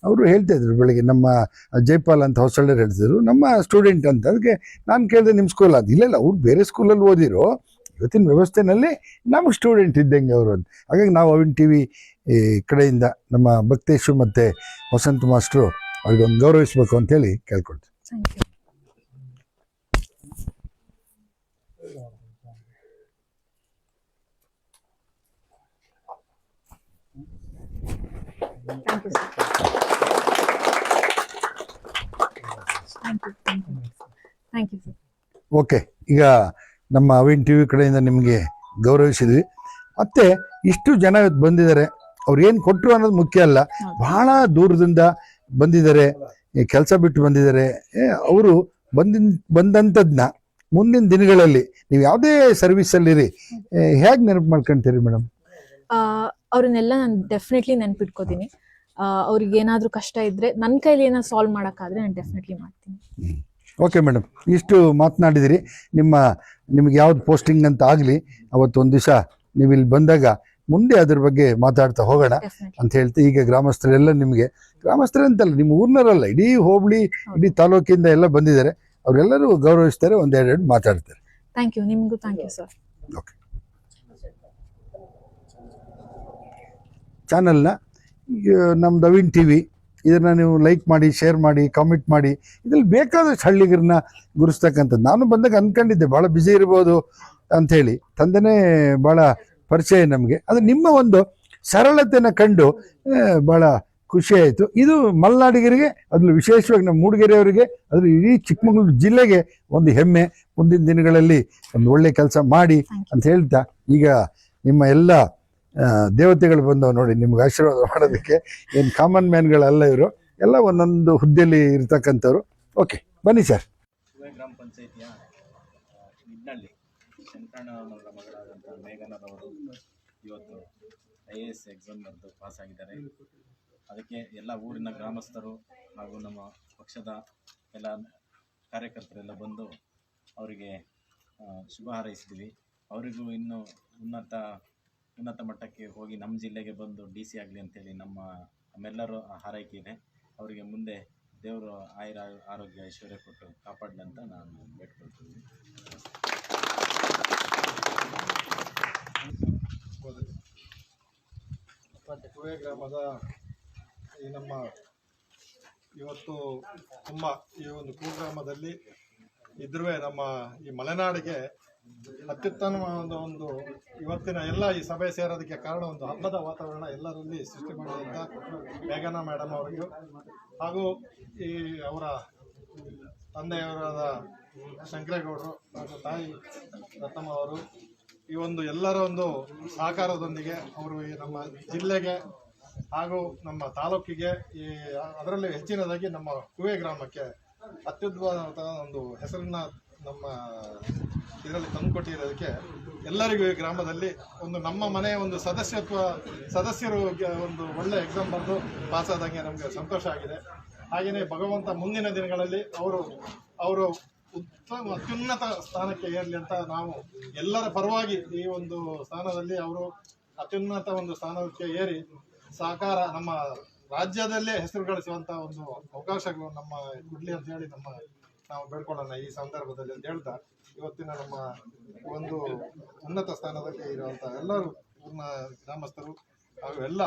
ಅವರು ಹೇಳ್ತಾ ಇದ್ರು ಬೆಳಗ್ಗೆ, ನಮ್ಮ ಜೈಪಾಲ್ ಅಂತ ಹೊಸಳ್ಳಿಯರು ಹೇಳ್ತಿದ್ರು ನಮ್ಮ ಸ್ಟೂಡೆಂಟ್ ಅಂತ. ಅದಕ್ಕೆ ನಾನು ಕೇಳಿದೆ ನಿಮ್ಮ ಸ್ಕೂಲ್ ಅದು, ಇಲ್ಲ ಅವ್ರು ಬೇರೆ ಸ್ಕೂಲಲ್ಲಿ ಓದಿರೋ, ಇವತ್ತಿನ ವ್ಯವಸ್ಥೆನಲ್ಲಿ ನಮಗೆ ಸ್ಟೂಡೆಂಟ್ ಇದ್ದಂಗೆ ಅವರು ಅಂತ. ಹಾಗಾಗಿ ನಾವು ಅವಿನ್ ಟಿವಿ ಕಡೆಯಿಂದ ನಮ್ಮ ಭಕ್ತೇಶು ಮತ್ತು ವಸಂತ ಮಾಸ್ಟ್ರು ಅವ್ರಿಗೆ ಒಂದು ಗೌರವಿಸಬೇಕು ಅಂತೇಳಿ ಕೇಳ್ಕೊಳ್ತೀವಿ. Thank you. Thank you sir. Thank you sir. Okay, ಈಗ ನಮ್ಮ ಅವಿನ್ ಟಿವಿ ಕಡೆಯಿಂದ ನಿಮಗೆ ಗೌರವಿಸಿದ್ವಿ. ಮತ್ತೆ ಇಷ್ಟು ಜನ ಇವತ್ತು ಬಂದಿದ್ದಾರೆ, ಅವ್ರು ಏನು ಕೊಟ್ಟರು ಅನ್ನೋದು ಮುಖ್ಯ ಅಲ್ಲ, ಬಹಳ ದೂರದಿಂದ ಬಂದಿದ್ದಾರೆ, ಕೆಲಸ ಬಿಟ್ಟು ಬಂದಿದ್ದಾರೆ. ಅವರು ಬಂದಂಥದ್ದನ್ನ ಮುಂದಿನ ದಿನಗಳಲ್ಲಿ ನೀವು ಯಾವುದೇ ಸರ್ವಿಸಲ್ಲಿರಿ ಹೇಗೆ ನೆನಪು ಮಾಡ್ಕೊಳ್ತೀರಿ ಮೇಡಮ್? ಅವ್ರನ್ನೆಲ್ಲ ನಾನು ಡೆಫಿನೆಟ್ಲಿ ನೆನ್ಪಿಟ್ಕೋತೀನಿ. ಅವ್ರಿಗೆ ಏನಾದರೂ ಕಷ್ಟ ಇದ್ರೆ ನನ್ನ ಕೈಲಿ ಏನಾದ್ರು ಸಾಲ್ವ್ ಮಾಡೋಕ್ಕಾದ್ರೆ ನಾನು ಡೆಫಿನೆಟ್ಲಿ ಮಾಡ್ತೀನಿ. ಓಕೆ ಮೇಡಮ್, ಇಷ್ಟು ಮಾತನಾಡಿದಿರಿ. ನಿಮಗೆ ಯಾವ್ದು ಪೋಸ್ಟಿಂಗ್ ಅಂತ ಆಗಲಿ, ಅವತ್ತೊಂದು ದಿವಸ ನೀವು ಇಲ್ಲಿ ಬಂದಾಗ ಮುಂದೆ ಅದ್ರ ಬಗ್ಗೆ ಮಾತಾಡ್ತಾ ಹೋಗೋಣ ಅಂತ ಹೇಳ್ತೀವಿ. ಈಗ ಗ್ರಾಮಸ್ಥರೆಲ್ಲ ನಿಮಗೆ, ಗ್ರಾಮಸ್ಥರಂತಲ್ಲ ನಿಮ್ಮ ಊರ್ನವರಲ್ಲ, ಇಡೀ ಹೋಬಳಿ ಇಡೀ ತಾಲೂಕಿಂದ ಎಲ್ಲ ಬಂದಿದ್ದಾರೆ, ಅವರೆಲ್ಲರೂ ಗೌರವಿಸ್ತಾರೆ, ಒಂದೆರಡು ಮಾತಾಡ್ತಾರೆ. Thank you. ನಿಮಗೂ ಥ್ಯಾಂಕ್ ಯು ಸರ್. ಓಕೆ. ಚಾನಲ್ನ ನಮ್ದು ಅವಿನ್ ಟಿವಿ, ಇದನ್ನು ನೀವು ಲೈಕ್ ಮಾಡಿ, ಶೇರ್ ಮಾಡಿ, ಕಾಮೆಂಟ್ ಮಾಡಿ. ಇದ್ರಲ್ಲಿ ಬೇಕಾದಷ್ಟು ಹಳ್ಳಿಗರನ್ನ ಗುರುಸ್ತಕ್ಕಂಥದ್ದು. ನಾನು ಬಂದಾಗ ಅಂದ್ಕೊಂಡಿದ್ದೆ ಭಾಳ ಬ್ಯುಸಿ ಇರ್ಬೋದು ಅಂಥೇಳಿ, ತಂದೆನೇ ಭಾಳ ಪರಿಚಯ ನಮಗೆ. ಅದು ನಿಮ್ಮ ಒಂದು ಸರಳತೆನ ಕಂಡು ಭಾಳ ಖುಷಿ ಆಯಿತು. ಇದು ಮಲೆನಾಡಿಗರಿಗೆ, ಅದ್ರಲ್ಲಿ ವಿಶೇಷವಾಗಿ ನಮ್ಮ ಮೂಡಿಗೆರೆಯವರಿಗೆ, ಅದ್ರ ಇಡೀ ಚಿಕ್ಕಮಗಳೂರು ಜಿಲ್ಲೆಗೆ ಒಂದು ಹೆಮ್ಮೆ. ಮುಂದಿನ ದಿನಗಳಲ್ಲಿ ಒಂದು ಒಳ್ಳೆ ಕೆಲಸ ಮಾಡಿ ಅಂತ ಹೇಳ್ತಾ, ಈಗ ನಿಮ್ಮ ಎಲ್ಲ ದೇವತೆಗಳು ಬಂದವು ನೋಡಿ ನಿಮ್ಗೆ ಆಶೀರ್ವಾದ ಮಾಡೋದಕ್ಕೆ. ಏನು ಕಾಮನ್ ಮ್ಯಾನ್ಗಳಲ್ಲ ಇವರು, ಎಲ್ಲ ಒಂದೊಂದು ಹುದ್ದೆಯಲ್ಲಿ ಇರ್ತಕ್ಕಂಥವ್ರು. ಓಕೆ, ಬನ್ನಿ ಸರ್. ಗ್ರಾಮ ಪಂಚಾಯಿತಿಯ ನಿಡ್ನಳ್ಳಿ ಶಂಕರಣ್ಣನವರ ಮಗಳಾದಂಥ ಮೇಘನರವರು ಇವತ್ತು IAS ಎಕ್ಸಾಮ್ ಬರೆದು ಪಾಸ್ ಆಗಿದ್ದಾರೆ. ಅದಕ್ಕೆ ಎಲ್ಲ ಊರಿನ ಗ್ರಾಮಸ್ಥರು ಹಾಗೂ ನಮ್ಮ ಪಕ್ಷದ ಎಲ್ಲ ಕಾರ್ಯಕರ್ತರೆಲ್ಲ ಬಂದು ಅವರಿಗೆ ಶುಭ ಹಾರೈಸಿದ್ವಿ. ಅವರಿಗೂ ಇನ್ನೂ ಉನ್ನತ ಮಟ್ಟಕ್ಕೆ ಹೋಗಿ ನಮ್ಮ ಜಿಲ್ಲೆಗೆ ಬಂದು DC ಆಗಲಿ ಅಂತೇಳಿ ನಮ್ಮೆಲ್ಲರೂ ಹಾರೈಕೆ ಇದೆ. ಅವರಿಗೆ ಮುಂದೆ ದೇವರು ಆರೋಗ್ಯ ಐಶ್ವರ್ಯ ಕೊಟ್ಟು ಕಾಪಾಡಲಿ ಅಂತ ನಾನು ಬೇಡ್ಕೊಳ್ತೀನಿ. ಕುವೆ ಗ್ರಾಮದ ಈ ನಮ್ಮ ಇವತ್ತು ತುಂಬ ಈ ಒಂದು ಕುಗ್ರಾಮದಲ್ಲಿ ಇದ್ರೂ ನಮ್ಮ ಈ ಮಲೆನಾಡಿಗೆ ಅತ್ಯುತ್ತಮವಾದ ಒಂದು ಇವತ್ತಿನ ಎಲ್ಲ ಈ ಸಭೆ ಸೇರೋದಕ್ಕೆ ಕಾರಣ ಒಂದು ಹಬ್ಬದ ವಾತಾವರಣ ಎಲ್ಲರಲ್ಲಿ ಸೃಷ್ಟಿ ಮಾಡಿದಂಥ ಮೇಘನಾ ಮೇಡಮ್ ಅವರಿಗೂ ಹಾಗೂ ಈ ಅವರ ತಂದೆಯವರಾದ ಶಂಕರೇಗೌಡರು ಹಾಗೂ ತಾಯಿ ರತ್ನಮ್ಮ ಅವರು ಈ ಒಂದು ಎಲ್ಲರ ಒಂದು ಸಹಕಾರದೊಂದಿಗೆ ಅವರು ಈ ನಮ್ಮ ಜಿಲ್ಲೆಗೆ ಹಾಗೂ ನಮ್ಮ ತಾಲೂಕಿಗೆ ಈ ಅದರಲ್ಲಿ ಹೆಚ್ಚಿನದಾಗಿ ನಮ್ಮ ಕುವೆ ಗ್ರಾಮಕ್ಕೆ ಅತ್ಯುತ್ತಮವಾದ ಒಂದು ಹೆಸರನ್ನ ನಮ್ಮ ಇದರಲ್ಲಿ ತಂದುಕೊಟ್ಟಿರೋದಕ್ಕೆ ಎಲ್ಲರಿಗೂ ಈ ಗ್ರಾಮದಲ್ಲಿ ಒಂದು ನಮ್ಮ ಮನೆಯ ಒಂದು ಸದಸ್ಯರು ಒಂದು ಒಳ್ಳೆ ಎಕ್ಸಾಮ್ ಬರೆದು ಪಾಸಾದಂಗೆ ನಮಗೆ ಸಂತೋಷ ಆಗಿದೆ. ಹಾಗೆಯೇ ಭಗವಂತ ಮುಂದಿನ ದಿನಗಳಲ್ಲಿ ಅವರು ಅತ್ಯುನ್ನತ ಸ್ಥಾನಕ್ಕೆ ಏರಲಿ ಅಂತ ನಾವು ಎಲ್ಲರ ಪರವಾಗಿ ಈ ಒಂದು ಸ್ಥಾನದಲ್ಲಿ ಅವರು ಅತ್ಯುನ್ನತ ಒಂದು ಸ್ಥಾನಕ್ಕೆ ಏರಿ ಸಹಕಾರ ನಮ್ಮ ರಾಜ್ಯದಲ್ಲೇ ಹೆಸರು ಗಳಿಸುವಂತ ಒಂದು ಅವಕಾಶಗಳು ನಮ್ಮ ಕೊಡ್ಲಿ ಅಂತ ಹೇಳಿ ನಾವು ಬೇಡ್ಕೊಳ್ಳೋಣ ಈ ಸಂದರ್ಭದಲ್ಲಿ ಅಂತ ಹೇಳ್ತಾ, ಇವತ್ತಿನ ನಮ್ಮ ಒಂದು ಉನ್ನತ ಸ್ಥಾನದಲ್ಲಿ ಇರುವಂತ ಎಲ್ಲರೂ ಊರಿನ ಗ್ರಾಮಸ್ಥರು ಹಾಗೂ ಎಲ್ಲ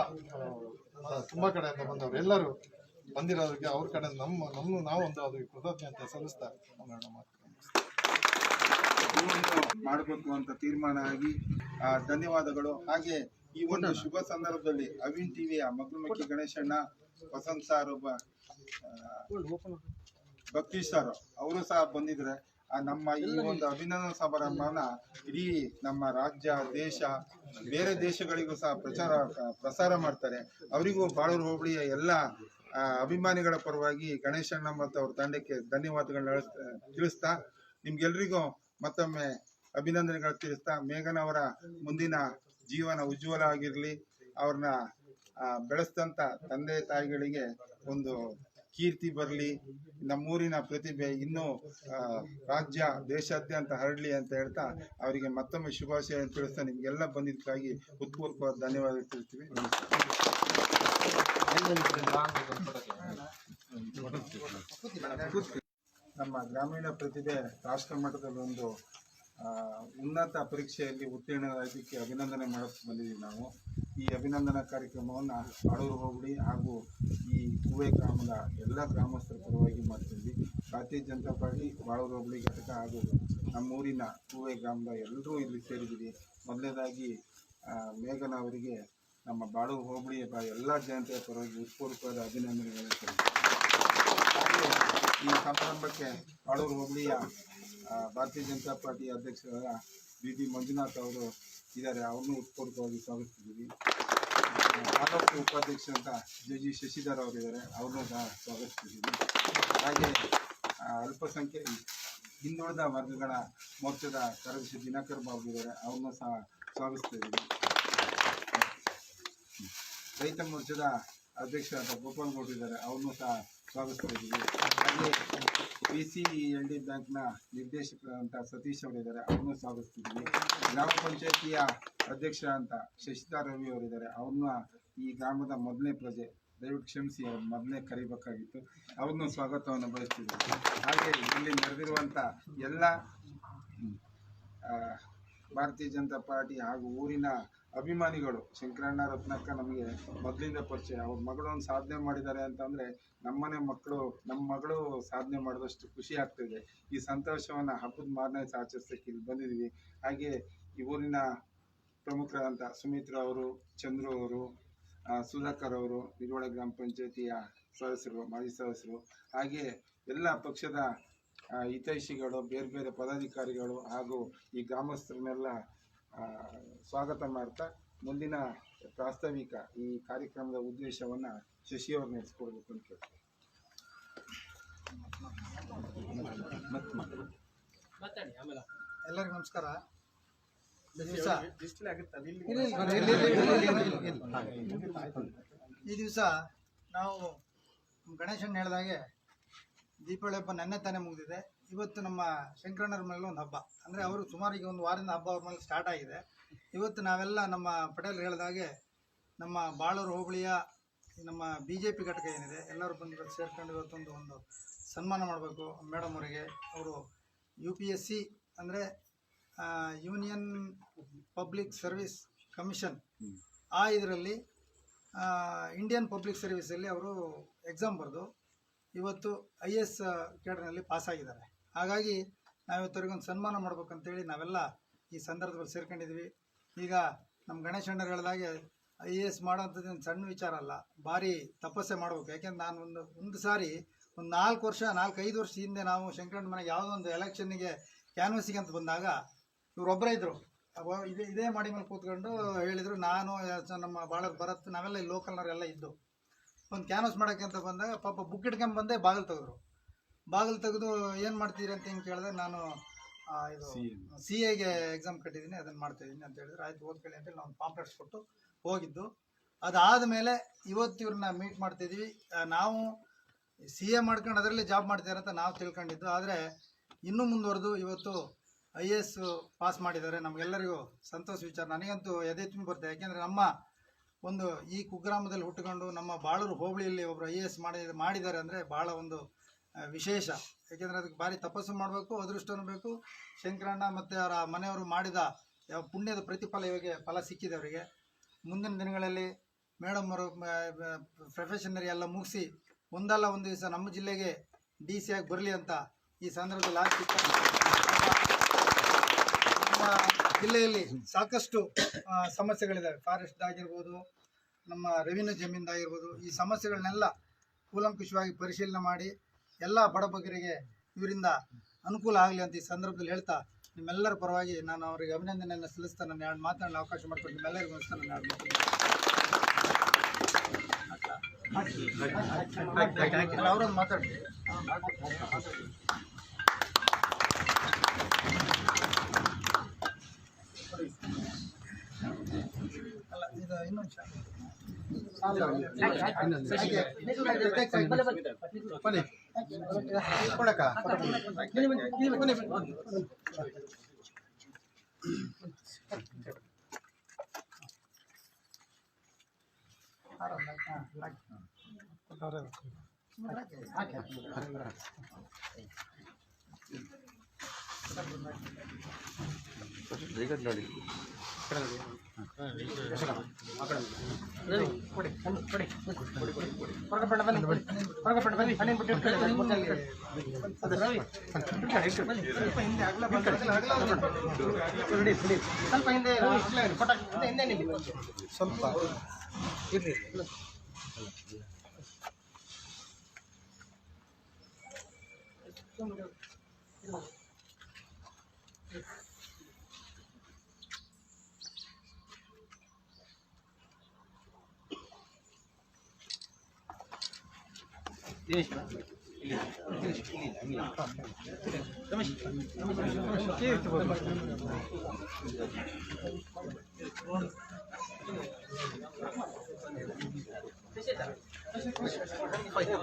ತುಂಬಾ ಕಡೆಯಿಂದ ಬಂದವರು ಎಲ್ಲರೂ ಬಂದಿರೋದಕ್ಕೆ ಅವ್ರ ಕಡೆ ನಾವೊಂದು ಅದಕ್ಕೆ ಕೃತಜ್ಞತೆ ಸಲ್ಲಿಸ್ತಾ ಮಾಡಬೇಕು ಅಂತ ತೀರ್ಮಾನ ಆಗಿ ಧನ್ಯವಾದಗಳು. ಹಾಗೆ ಈ ಒಂದು ಶುಭ ಸಂದರ್ಭದಲ್ಲಿ ಅವಿನ್ ಟಿವಿಯ ಮಗ್ಲುಮಕ್ಕಿ ಗಣೇಶಣ್ಣ, ವಸಂತ್ ಸಾರ್, ಒಬ್ಬ ಭಕ್ತೀಶ್ ಸರ್ ಅವರು ಸಹ ಬಂದಿದ್ರೆ ನಮ್ಮ ಈ ಒಂದು ಅಭಿನಂದನಾ ಸಮಾರಂಭನ ಇಡೀ ನಮ್ಮ ರಾಜ್ಯ, ದೇಶ ಬೇರೆ ದೇಶಗಳಿಗೂ ಸಹ ಪ್ರಸಾರ ಮಾಡ್ತಾರೆ. ಅವರಿಗೂ ಬಾಳೂರು ಹೋಬಳಿಯ ಎಲ್ಲ ಅಭಿಮಾನಿಗಳ ಪರವಾಗಿ ಗಣೇಶಣ್ಣ ಮತ್ತು ಅವ್ರ ತಂಡಕ್ಕೆ ಧನ್ಯವಾದಗಳನ್ನ ತಿಳಿಸ್ತಾ ನಿಮ್ಗೆಲ್ರಿಗೂ ಮತ್ತೊಮ್ಮೆ ಅಭಿನಂದನೆಗಳು ತಿಳಿಸ್ತಾ ಮೇಘನ್ ಅವರ ಮುಂದಿನ ಜೀವನ ಉಜ್ವಲ ಆಗಿರ್ಲಿ. ಅವ್ರನ್ನ ಬೆಳೆಸಿದಂತ ತಂದೆ ತಾಯಿಗಳಿಗೆ ಒಂದು ಕೀರ್ತಿ ಬರಲಿ, ನಮ್ಮೂರಿನ ಪ್ರತಿಭೆ ಇನ್ನೂ ರಾಜ್ಯ ದೇಶಾದ್ಯಂತ ಹರಡಲಿ ಅಂತ ಹೇಳ್ತಾ ಅವರಿಗೆ ಮತ್ತೊಮ್ಮೆ ಶುಭಾಶಯ ತಿಳಿಸ್ತಾ ನಿಮ್ಗೆಲ್ಲ ಬಂದಿದ್ದಕ್ಕಾಗಿ ಹೃತ್ಪೂರ್ವಕವಾದ ಧನ್ಯವಾದ ತಿಳಿಸ್ತೀವಿ. ನಮ್ಮ ಗ್ರಾಮೀಣ ಪ್ರತಿಭೆ ರಾಷ್ಟ್ರ ಮಟ್ಟದಲ್ಲಿ ಒಂದು ಉನ್ನತ ಪರೀಕ್ಷೆಯಲ್ಲಿ ಉತ್ತೀರ್ಣರಾಗಿದ್ದಕ್ಕೆ ಅಭಿನಂದನೆ ಮಾಡಕ್ಕೆ ಬಂದಿದ್ದೀವಿ ನಾವು. ಈ ಅಭಿನಂದನಾ ಕಾರ್ಯಕ್ರಮವನ್ನು ಬಾಳೂರು ಹೋಬಳಿ ಹಾಗೂ ಈ ಕೂವೆ ಗ್ರಾಮದ ಎಲ್ಲ ಗ್ರಾಮಸ್ಥರ ಪರವಾಗಿ ಮಾಡ್ತಿದ್ವಿ. ಭಾರತೀಯ ಜನತಾ ಪಾರ್ಟಿ ಬಾಳೂರು ಹೋಬಳಿ ಘಟಕ ಹಾಗೂ ನಮ್ಮೂರಿನ ಕೂವೆ ಗ್ರಾಮದ ಎಲ್ಲರೂ ಇಲ್ಲಿ ಸೇರಿದ್ದೀವಿ. ಮೊದಲನೇದಾಗಿ ಮೇಘನ ಅವರಿಗೆ ನಮ್ಮ ಬಾಳೂರು ಹೋಬಳಿಯ ಎಲ್ಲ ಜನತೆಯ ಪರವಾಗಿ ಹೃತ್ಪೂರ್ವಕವಾದ ಅಭಿನಂದನೆಗಳನ್ನು ಹಾಗೆ ಈ ಸಮಾರಂಭಕ್ಕೆ ಬಾಳೂರು ಹೋಬಳಿಯ ಭಾರತೀಯ ಜನತಾ ಪಾರ್ಟಿ ಅಧ್ಯಕ್ಷರಾದ ಬಿ ಮಂಜುನಾಥ್ ಅವರು ಇದ್ದಾರೆ, ಅವ್ರನ್ನೂ ಹೃತ್ಪೂರ್ವಕವಾಗಿ ಸ್ವಾಗತಿಸಿದ್ದೀವಿ. ತಾಲೂಕು ಉಪಾಧ್ಯಕ್ಷರಂತ ಜಿ ಶಶಿಧರ್ ಅವರು ಇದ್ದಾರೆ, ಅವ್ರನ್ನೂ ಸಹ ಸ್ವಾಗತಿಸಿದ್ದೀವಿ. ಹಾಗೆ ಅಲ್ಪಸಂಖ್ಯೆ ಹಿಂದುಳಿದ ವರ್ಗಗಳ ಮೋರ್ಚಾದ ಕಾರ್ಯದರ್ಶಿ ದಿನಕರ್ ಬಾಬು ಇದ್ದಾರೆ, ಅವ್ರನ್ನೂ ಸಹ ಸ್ವಾಗತಿಸ್ತಿದ್ದೀವಿ. ರೈತ ಮೋರ್ಚಾದ ಅಧ್ಯಕ್ಷರಾದ ಗೋಪಾಲ್ ಗೌಡ್ರು ಇದ್ದಾರೆ, ಅವ್ರನ್ನೂ ಸಹ ಸ್ವಾಗತಿಸ್ತಾ ಇದ್ದೀವಿ. ಹಾಗೆ PCLD ಬ್ಯಾಂಕ್ನ ನಿರ್ದೇಶಕರಂತ ಸತೀಶ್ ಅವರಿದ್ದಾರೆ, ಅವ್ರನ್ನೂ ಸ್ವಾಗತಿಸ್ತಿದ್ದೀವಿ. ಗ್ರಾಮ ಪಂಚಾಯತಿಯ ಅಧ್ಯಕ್ಷ ಅಂತ ಶಶಿಧರ್ ರವಿ ಅವರಿದ್ದಾರೆ, ಅವ್ರನ್ನ ಈ ಗ್ರಾಮದ ಮೊದಲನೇ ಪ್ರಜೆ, ದಯವಿಟ್ಟು ಕ್ಷಮಿಸಿ, ಅವ್ರು ಮೊದಲನೇ ಕರಿಬೇಕಾಗಿತ್ತು, ಅವ್ರನ್ನೂ ಸ್ವಾಗತವನ್ನು ಬಯಸ್ತಿದ್ದೀವಿ. ಹಾಗೆ ಇಲ್ಲಿ ನಡೆದಿರುವಂಥ ಎಲ್ಲ ಭಾರತೀಯ ಜನತಾ ಪಾರ್ಟಿ ಹಾಗೂ ಊರಿನ ಅಭಿಮಾನಿಗಳು, ಶಂಕರಣ್ಣ ರತ್ನಕ್ಕ ನಮಗೆ ಮೊದಲಿಂದ ಪರಿಚಯ. ಅವ್ರ ಮಗಳು ಒಂದು ಸಾಧನೆ ಮಾಡಿದ್ದಾರೆ ಅಂತಂದರೆ ನಮ್ಮ ಮಗಳು ಸಾಧನೆ ಮಾಡಿದಷ್ಟು ಖುಷಿ ಆಗ್ತಿದೆ. ಈ ಸಂತೋಷವನ್ನು ಹಬ್ಬದ ಮಾರನೇ ಆಚರಿಸೋಕ್ಕೆ ಇಲ್ಲಿ ಬಂದಿದ್ದೀವಿ. ಹಾಗೆ ಈ ಊರಿನ ಪ್ರಮುಖರಾದಂಥ ಸುಮಿತ್ರಾ ಅವರು, ಚಂದ್ರು ಅವರು, ಸುಧಾಕರ್ ಅವರು, ನಿರ್ವಳ ಗ್ರಾಮ ಪಂಚಾಯತಿಯ ಸದಸ್ಯರು, ಮಾಜಿ ಸದಸ್ಯರು, ಹಾಗೆ ಎಲ್ಲ ಪಕ್ಷದ ಹಿತೈಷಿಗಳು, ಬೇರೆ ಬೇರೆ ಪದಾಧಿಕಾರಿಗಳು ಹಾಗೂ ಈ ಗ್ರಾಮಸ್ಥರನ್ನೆಲ್ಲ ಸ್ವಾಗತ ಮಾಡ್ತಾ ಮುಂದಿನ ಪ್ರಾಸ್ತಾವಿಕ ಈ ಕಾರ್ಯಕ್ರಮದ ಉದ್ದೇಶವನ್ನು ಶಶಿಯವರು ನಡೆಸ್ಕೊಡ್ಬೇಕು ಅಂತ ಕೇಳ್ತಾರೆ. ಎಲ್ಲರಿಗೂ ನಮಸ್ಕಾರ. ಈ ದಿವಸ ನಾವು ಗಣೇಶನ್ ಹೇಳಿದಾಗೆ ದೀಪಾವಳಿ ಹಬ್ಬ ನೆನ್ನೆ ತಾನೇ ಮುಗಿದಿದೆ. ಇವತ್ತು ನಮ್ಮ ಶಂಕರಣ್ಣರ ಮೇಲೆ ಒಂದು ಹಬ್ಬ, ಅಂದರೆ ಅವರು ಸುಮಾರು ಈಗ ಒಂದು ವಾರದಿಂದ ಹಬ್ಬ ಅವ್ರ ಮೇಲೆ ಸ್ಟಾರ್ಟ್ ಆಗಿದೆ. ಇವತ್ತು ನಾವೆಲ್ಲ ನಮ್ಮ ಪಟೇಲ್ ಹೇಳಿದಾಗೆ ನಮ್ಮ ಬಾಳೂರು ಹೋಬಳಿಯ ನಮ್ಮ BJP ಘಟಕ ಏನಿದೆ ಎಲ್ಲರೂ ಬಂದು ಸೇರ್ಕೊಂಡು ಇವತ್ತೊಂದು ಸನ್ಮಾನ ಮಾಡಬೇಕು ಮೇಡಮ್ ಅವರಿಗೆ. ಅವರು UPSC ಅಂದರೆ ಯೂನಿಯನ್ ಪಬ್ಲಿಕ್ ಸರ್ವಿಸ್ ಕಮಿಷನ್, ಆ ಇದರಲ್ಲಿ ಇಂಡಿಯನ್ ಪಬ್ಲಿಕ್ ಸರ್ವಿಸಲ್ಲಿ ಅವರು ಎಕ್ಸಾಮ್ ಬರೆದು ಇವತ್ತು IAS ಕೇಡರ್ನಲ್ಲಿ ಪಾಸಾಗಿದ್ದಾರೆ. ಹಾಗಾಗಿ ನಾವಿವತ್ತವರಿಗೊಂದು ಸನ್ಮಾನ ಮಾಡ್ಬೇಕಂತೇಳಿ ನಾವೆಲ್ಲ ಈ ಸಂದರ್ಭದಲ್ಲಿ ಸೇರ್ಕೊಂಡಿದ್ವಿ. ಈಗ ನಮ್ಮ ಗಣೇಶಣ್ಣರು ಹೇಳಿದಾಗೆ IAS ಮಾಡೋಂಥದ್ದು ಸಣ್ಣ ವಿಚಾರ ಅಲ್ಲ, ಭಾರಿ ತಪಸ್ಸೆ ಮಾಡ್ಬೇಕು. ಯಾಕೆಂದ್ರೆ ನಾನು ಒಂದು ಸಾರಿ ಒಂದು 4-5 ವರ್ಷ ಹಿಂದೆ ನಾವು ಶಂಕರಣ್ಣ ಮನೆಗೆ ಯಾವುದೋ ಒಂದು ಎಲೆಕ್ಷನ್ನಿಗೆ ಕ್ಯಾನ್ವಸಿಗೆ ಅಂತ ಬಂದಾಗ ಇವರೊಬ್ಬರೇ ಇದ್ದರು. ಇದೇ ಮಾಡಿ ಮೇಲೆ ಕೂತ್ಕೊಂಡು ಹೇಳಿದರು, ನಾನು ನಮ್ಮ ಬಾಳರ್ ಭರತ್ ನಾವೆಲ್ಲ ಈ ಲೋಕಲ್ನವರೆಲ್ಲ ಇದ್ದು ಒಂದು ಕ್ಯಾನ್ವಸ್ ಮಾಡೋಕ್ಕೆ ಅಂತ ಬಂದಾಗ ಪಾಪ ಬುಕ್ ಇಟ್ಕೊಂಡು ಬಂದೆ ಬಾಗಿಲು ತೆಗೆದು ಏನು ಮಾಡ್ತೀರಿ ಅಂತ ಹಿಂಗೆ ಕೇಳಿದೆ. ನಾನು ಇದು CAಗೆ ಎಕ್ಸಾಮ್ ಕಟ್ಟಿದ್ದೀನಿ, ಅದನ್ನು ಮಾಡ್ತಾಯಿದ್ದೀನಿ ಅಂತ ಹೇಳಿದ್ರೆ ಆಯ್ತು ಓದ್ಕೊಳ್ಳಿ ಅಂತೇಳಿ ನಾವು ಪಾಂಪ್ಲೆಟ್ಸ್ ಕೊಟ್ಟು ಹೋಗಿದ್ದು. ಅದಾದ ಮೇಲೆ ಇವತ್ತು ಇವ್ರನ್ನ ಮೀಟ್ ಮಾಡ್ತಿದ್ವಿ. ನಾವು CA ಮಾಡ್ಕೊಂಡು ಅದರಲ್ಲಿ ಜಾಬ್ ಮಾಡ್ತಾರೆ ಅಂತ ನಾವು ತಿಳ್ಕೊಂಡಿದ್ದು, ಆದರೆ ಇನ್ನೂ ಮುಂದುವರೆದು ಇವತ್ತು IAS ಪಾಸ್ ಮಾಡಿದ್ದಾರೆ. ನಮಗೆಲ್ಲರಿಗೂ ಸಂತೋಷ ವಿಚಾರ. ನನಗಂತೂ ಎದೆ ತುಂಬಿ ಬರ್ತದೆ. ಯಾಕೆಂದರೆ ನಮ್ಮ ಒಂದು ಈ ಕುಗ್ರಾಮದಲ್ಲಿ ಹುಟ್ಟುಕೊಂಡು ನಮ್ಮ ಬಾಳೂರು ಹೋಬಳಿಯಲ್ಲಿ ಒಬ್ಬರು IAS ಮಾಡಿದ್ದಾರೆ ಅಂದರೆ ಭಾಳ ಒಂದು ವಿಶೇಷ. ಯಾಕೆಂದರೆ ಅದಕ್ಕೆ ಭಾರಿ ತಪಸ್ಸು ಮಾಡಬೇಕು, ಅದೃಷ್ಟನೂ ಬೇಕು. ಶಂಕರಣ್ಣ ಮತ್ತು ಅವರ ಮನೆಯವರು ಮಾಡಿದ ಯಾವ ಪುಣ್ಯದ ಪ್ರತಿಫಲ ಇವಾಗ ಫಲ ಸಿಕ್ಕಿದೆ ಅವರಿಗೆ. ಮುಂದಿನ ದಿನಗಳಲ್ಲಿ ಮೇಡಮ್ ಅವರು ಪ್ರೊಫೆಷನರಿ ಎಲ್ಲ ಮುಗಿಸಿ ಒಂದಲ್ಲ ಒಂದು ದಿವಸ ನಮ್ಮ ಜಿಲ್ಲೆಗೆ DC ಆಗಿ ಬರಲಿ ಅಂತ ಈ ಸಂದರ್ಭದಲ್ಲಿ ನಮ್ಮ ಜಿಲ್ಲೆಯಲ್ಲಿ ಸಾಕಷ್ಟು ಸಮಸ್ಯೆಗಳಿದ್ದಾವೆ. ಫಾರೆಸ್ಟ್ ಆಗಿರ್ಬೋದು, ನಮ್ಮ ರೆವಿನ್ಯೂ ಜಮೀನ್ದಾಗಿರ್ಬೋದು, ಈ ಸಮಸ್ಯೆಗಳನ್ನೆಲ್ಲ ಕೂಲಂಕುಷವಾಗಿ ಪರಿಶೀಲನೆ ಮಾಡಿ ಎಲ್ಲ ಬಡಬಗರಿಗೆ ಇವರಿಂದ ಅನುಕೂಲ ಆಗಲಿ ಅಂತ ಈ ಸಂದರ್ಭದಲ್ಲಿ ಹೇಳ್ತಾ ನಿಮ್ಮೆಲ್ಲರ ಪರವಾಗಿ ನಾನು ಅವರಿಗೆ ಅಭಿನಂದನೆಯನ್ನು ಸಲ್ಲಿಸ್ತಾ ನನ್ನ ಎರಡು ಮಾತನಾಡಲು ಅವಕಾಶ ಮಾಡಿಕೊಂಡು ನಿಮ್ಮೆಲ್ಲರಿಗೂ ನನ್ನ ಎರಡು ಮಾತು ಅವರೊಂದು ಮಾತಾಡ್ತೀವಿ. ಅಲ್ಲ ಇದು ಇನ್ನೊಂದು ಸ್ವಲ್ಪ ಹಿಂದೆ ಸ್ವಲ್ಪ ಇರ್ಲಿ.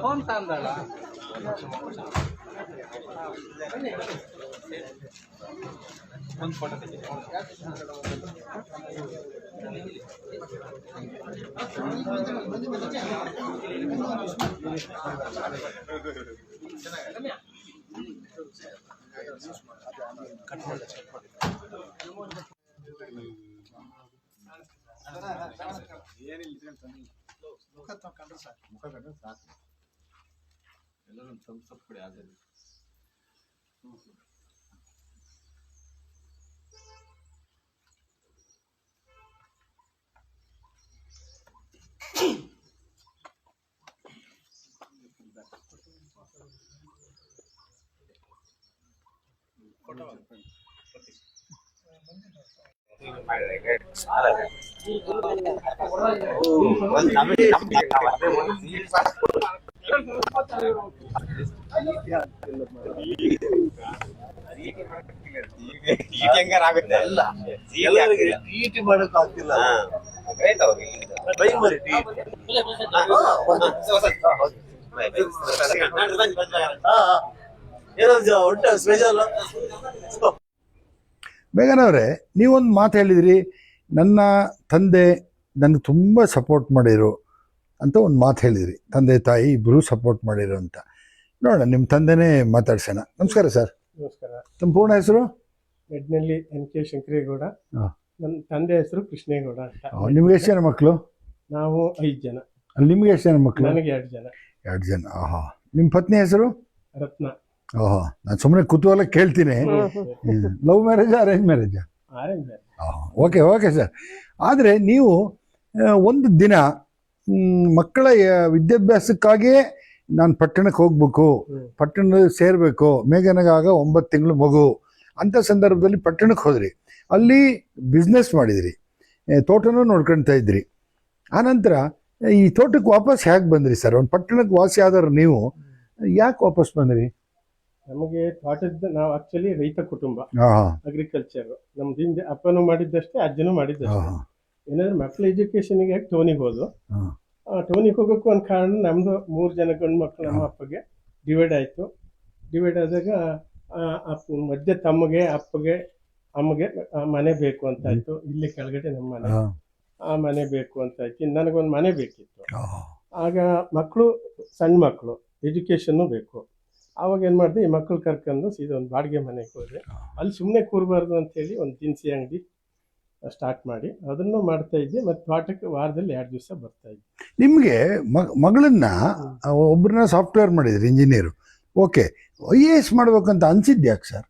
ಫೋನ್ ತಂದಳ ಒಂದು ಫೋಟೋ ಮುಖ ಕಂಡ್ರೆ ಸಾಕು. ಎಲ್ಲರೂ ಸ್ವಲ್ಪ ಕೊಡಿ ಆದಲ್ಲಿ. ಬೇಗನವ್ರೆ, ನೀವೊಂದು ಮಾತು ಹೇಳಿದ್ರಿ, ನನ್ನ ತಂದೆ ನನಗೆ ತುಂಬ ಸಪೋರ್ಟ್ ಮಾಡಿರು ಅಂತ ಒಂದು ಮಾತು ಹೇಳಿದ್ರಿ. ತಂದೆ ತಾಯಿ ಇಬ್ಬರು ಸಪೋರ್ಟ್ ಮಾಡಿರು ಅಂತ. ನೋಡೋಣ, ನಿಮ್ಮ ತಂದೆನೇ ಮಾತಾಡ್ಸೋಣ. ನಮಸ್ಕಾರ ಸರ್. ನಮಸ್ಕಾರ. ತಮ್ಮ ಪೂರ್ಣ ಹೆಸರು? ಮೆಡ್ನಳ್ಳಿ NK ಶಂಕರೇಗೌಡ. ನನ್ನ ತಂದೆ ಹೆಸರು ಕೃಷ್ಣೇಗೌಡ ಅಂತ. ನಿಮ್ಗೆ ಎಷ್ಟು ಜನ ಮಕ್ಕಳು? ನಾವು 5 ಜನ. ಅಲ್ಲಿ ನಿಮ್ಗೆ ಎಷ್ಟು ಜನ ಮಕ್ಕಳು? ನನಗೆ 2 ಜನ. 2 ಜನ. ಆಹಾ. ನಿಮ್ಮ ಪತ್ನಿ ಹೆಸರು? ರತ್ನ. ಓಹೋ, ನಾನು ಸುಮ್ಮನೆ ಕುತೂಹಲ ಕೇಳ್ತೀನಿ. ಲವ್ ಮ್ಯಾರೇಜಾ ಅರೇಂಜ್ ಮ್ಯಾರೇಜಾ? Arrange marriage. Okay okay sir. ಆದರೆ ನೀವು ಒಂದು ದಿನ ಮಕ್ಕಳ ವಿದ್ಯಾಭ್ಯಾಸಕ್ಕಾಗಿಯೇ ನಾನು ಪಟ್ಟಣಕ್ಕೆ ಹೋಗ್ಬೇಕು, ಪಟ್ಟಣದಲ್ಲಿ ಸೇರಬೇಕು, ಮೇಘನಗಾಗ 9 ತಿಂಗಳು ಮಗು ಅಂಥ ಸಂದರ್ಭದಲ್ಲಿ ಪಟ್ಟಣಕ್ಕೆ ಹೋದ್ರಿ. ಅಲ್ಲಿ ಬಿಸ್ನೆಸ್ ಮಾಡಿದ್ರಿ, ತೋಟನೂ ನೋಡ್ಕೊಳ್ತಾ ಇದ್ರಿ. ಆನಂತರ ಈ ತೋಟಕ್ಕೆ ವಾಪಸ್ ಹೇಗೆ ಬಂದ್ರಿ ಸರ್? ಒಂದು ಪಟ್ಟಣಕ್ಕೆ ವಾಸಿ ಆದವ್ರು ನೀವು ಯಾಕೆ ವಾಪಸ್ ಬಂದ್ರಿ? ನಮಗೆ ತೋಟದ, ನಾವು ಆಕ್ಚುಲಿ ರೈತ ಕುಟುಂಬ, ಅಗ್ರಿಕಲ್ಚರ್. ನಮ್ದು ಹಿಂದೆ ಅಪ್ಪನೂ ಮಾಡಿದ್ದಷ್ಟೇ, ಅಜ್ಜನೂ ಮಾಡಿದ್ದಷ್ಟೇ. ಏನಾದ್ರೆ ಮಕ್ಕಳ ಎಜುಕೇಶನ್ಗೆ ಟೌನಿಗೆ ಹೋದ್ರು. ಟೌನಿಗೆ ಹೋಗೋಕ್ಕೂ ಒಂದು ಕಾರಣ, ನಮ್ದು 3 ಜನ ಗಂಡು ಮಕ್ಕಳು ನಮ್ಮ ಅಪ್ಪಗೆ ಡಿವೈಡ್ ಆಯಿತು. ಡಿವೈಡ್ ಆದಾಗ ಮಧ್ಯ ತಮ್ಮಗೆ, ಅಪ್ಪಗೆ, ಅಮ್ಮಗೆ ಮನೆ ಬೇಕು ಅಂತ ಆಯ್ತು. ಇಲ್ಲಿ ಕೆಳಗಡೆ ನಮ್ಮ ಮನೆ, ಆ ಮನೆ ಬೇಕು ಅಂತ ಆಯ್ತು. ನನಗೊಂದು ಮನೆ ಬೇಕಿತ್ತು. ಆಗ ಮಕ್ಕಳು ಸಣ್ಣ ಮಕ್ಕಳು, ಎಜುಕೇಷನ್ನು ಬೇಕು. ಆವಾಗ ಏನು ಮಾಡಿದೆ, ಈ ಮಕ್ಕಳು ಕರ್ಕೊಂಡು ಸೀದಾ ಒಂದು ಬಾಡಿಗೆ ಮನೆಗೆ ಹೋದರೆ, ಅಲ್ಲಿ ಸುಮ್ಮನೆ ಕೂರಬಾರ್ದು ಅಂತೇಳಿ ಒಂದು ದಿನಸಿ ಅಂಗಡಿ ಸ್ಟಾರ್ಟ್ ಮಾಡಿ ಅದನ್ನು ಮಾಡ್ತಾ ಇದ್ದೆ. ಮತ್ತು ತೋಟಕ್ಕೆ ವಾರದಲ್ಲಿ 2 ದಿವಸ ಬರ್ತಾ ಇದ್ದೆ. ನಿಮಗೆ ಮಗಳನ್ನ ಒಬ್ಬರನ್ನ ಸಾಫ್ಟ್ವೇರ್ ಮಾಡಿದ್ರಿ, ಇಂಜಿನಿಯರು. ಓಕೆ, IAS ಮಾಡ್ಬೇಕಂತ ಅನ್ಸಿದ್ದು ಯಾಕೆ ಸರ್?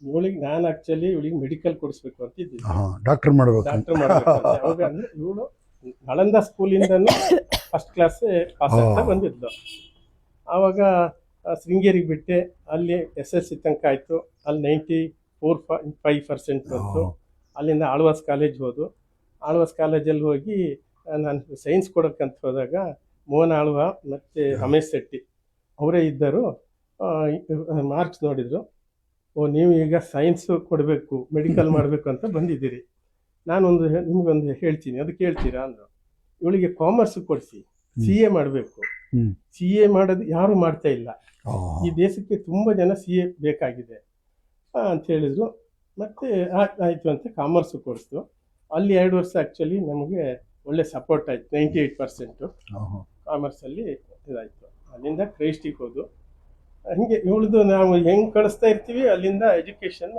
ಇವಳಿಗೆ ನಾನು ಆಕ್ಚುಲಿ ಇವಳಿಗೆ ಮೆಡಿಕಲ್ ಕೊಡಿಸ್ಬೇಕು ಅಂತ ಇದ್ದೀನಿ, ಡಾಕ್ಟರ್ ಮಾಡ್ಬೇಕು. ಡಾಕ್ಟರ್ ಮಾಡಬೇಕು. ಅವಾಗ ಅಂದರೆ ಇವಳು ನಳಂದ ಸ್ಕೂಲಿಂದನೂ ಫಸ್ಟ್ ಕ್ಲಾಸ್ ಪಾಸ್ ಆಗ್ತಾ ಬಂದಿದ್ಲು. ಆವಾಗ ಶೃಂಗೇರಿಗೆ ಬಿಟ್ಟೆ. ಅಲ್ಲಿ SSC ತನಕ ಆಯಿತು. ಅಲ್ಲಿ 4.5% ಬಂತು. ಅಲ್ಲಿಂದ ಆಳ್ವಾಸ್ ಕಾಲೇಜ್ ಹೋದು. ಆಳ್ವಾಸ್ ಕಾಲೇಜಲ್ಲಿ ಹೋಗಿ ನಾನು ಸೈನ್ಸ್ ಕೊಡೋಕ್ಕಂತ ಹೋದಾಗ ಮೋಹನ್ ಆಳ್ವ ಮತ್ತು ರಮೇಶ್ ಶೆಟ್ಟಿ ಅವರೇ ಇದ್ದರು. ಮಾರ್ಕ್ಸ್ ನೋಡಿದರು, ನೀವು ಈಗ ಸೈನ್ಸು ಕೊಡಬೇಕು, ಮೆಡಿಕಲ್ ಮಾಡಬೇಕು ಅಂತ ಬಂದಿದ್ದೀರಿ, ನಾನೊಂದು ನಿಮಗೊಂದು ಹೇಳ್ತೀನಿ, ಅದು ಕೇಳ್ತೀರಾ ಅಂದರು. ಇವಳಿಗೆ ಕಾಮರ್ಸ್ ಕೊಡಿಸಿ, CA ಮಾಡಬೇಕು. CA ಮಾಡೋದು ಯಾರು ಮಾಡ್ತಾ ಇಲ್ಲ, ಈ ದೇಶಕ್ಕೆ ತುಂಬ ಜನ CA ಬೇಕಾಗಿದೆ ಅಂತ ಹೇಳಿದರು. ಮತ್ತು ಆಯಿತು ಅಂತ ಕಾಮರ್ಸು ಕೊಡಿಸ್ತು. ಅಲ್ಲಿ 2 ವರ್ಷ ಆ್ಯಕ್ಚುಲಿ ನಮಗೆ ಒಳ್ಳೆ ಸಪೋರ್ಟ್ ಆಯಿತು, 98% ಕಾಮರ್ಸಲ್ಲಿ ಇದಾಯಿತು. ಅಲ್ಲಿಂದ ಕ್ರೈಸ್ಟಿಗೆ ಹೋದು. ಹೀಗೆ ಇವಳದು ನಾವು ಹೆಂಗೆ ಕಳಿಸ್ತಾ ಇರ್ತೀವಿ ಅಲ್ಲಿಂದ ಎಜುಕೇಷನ್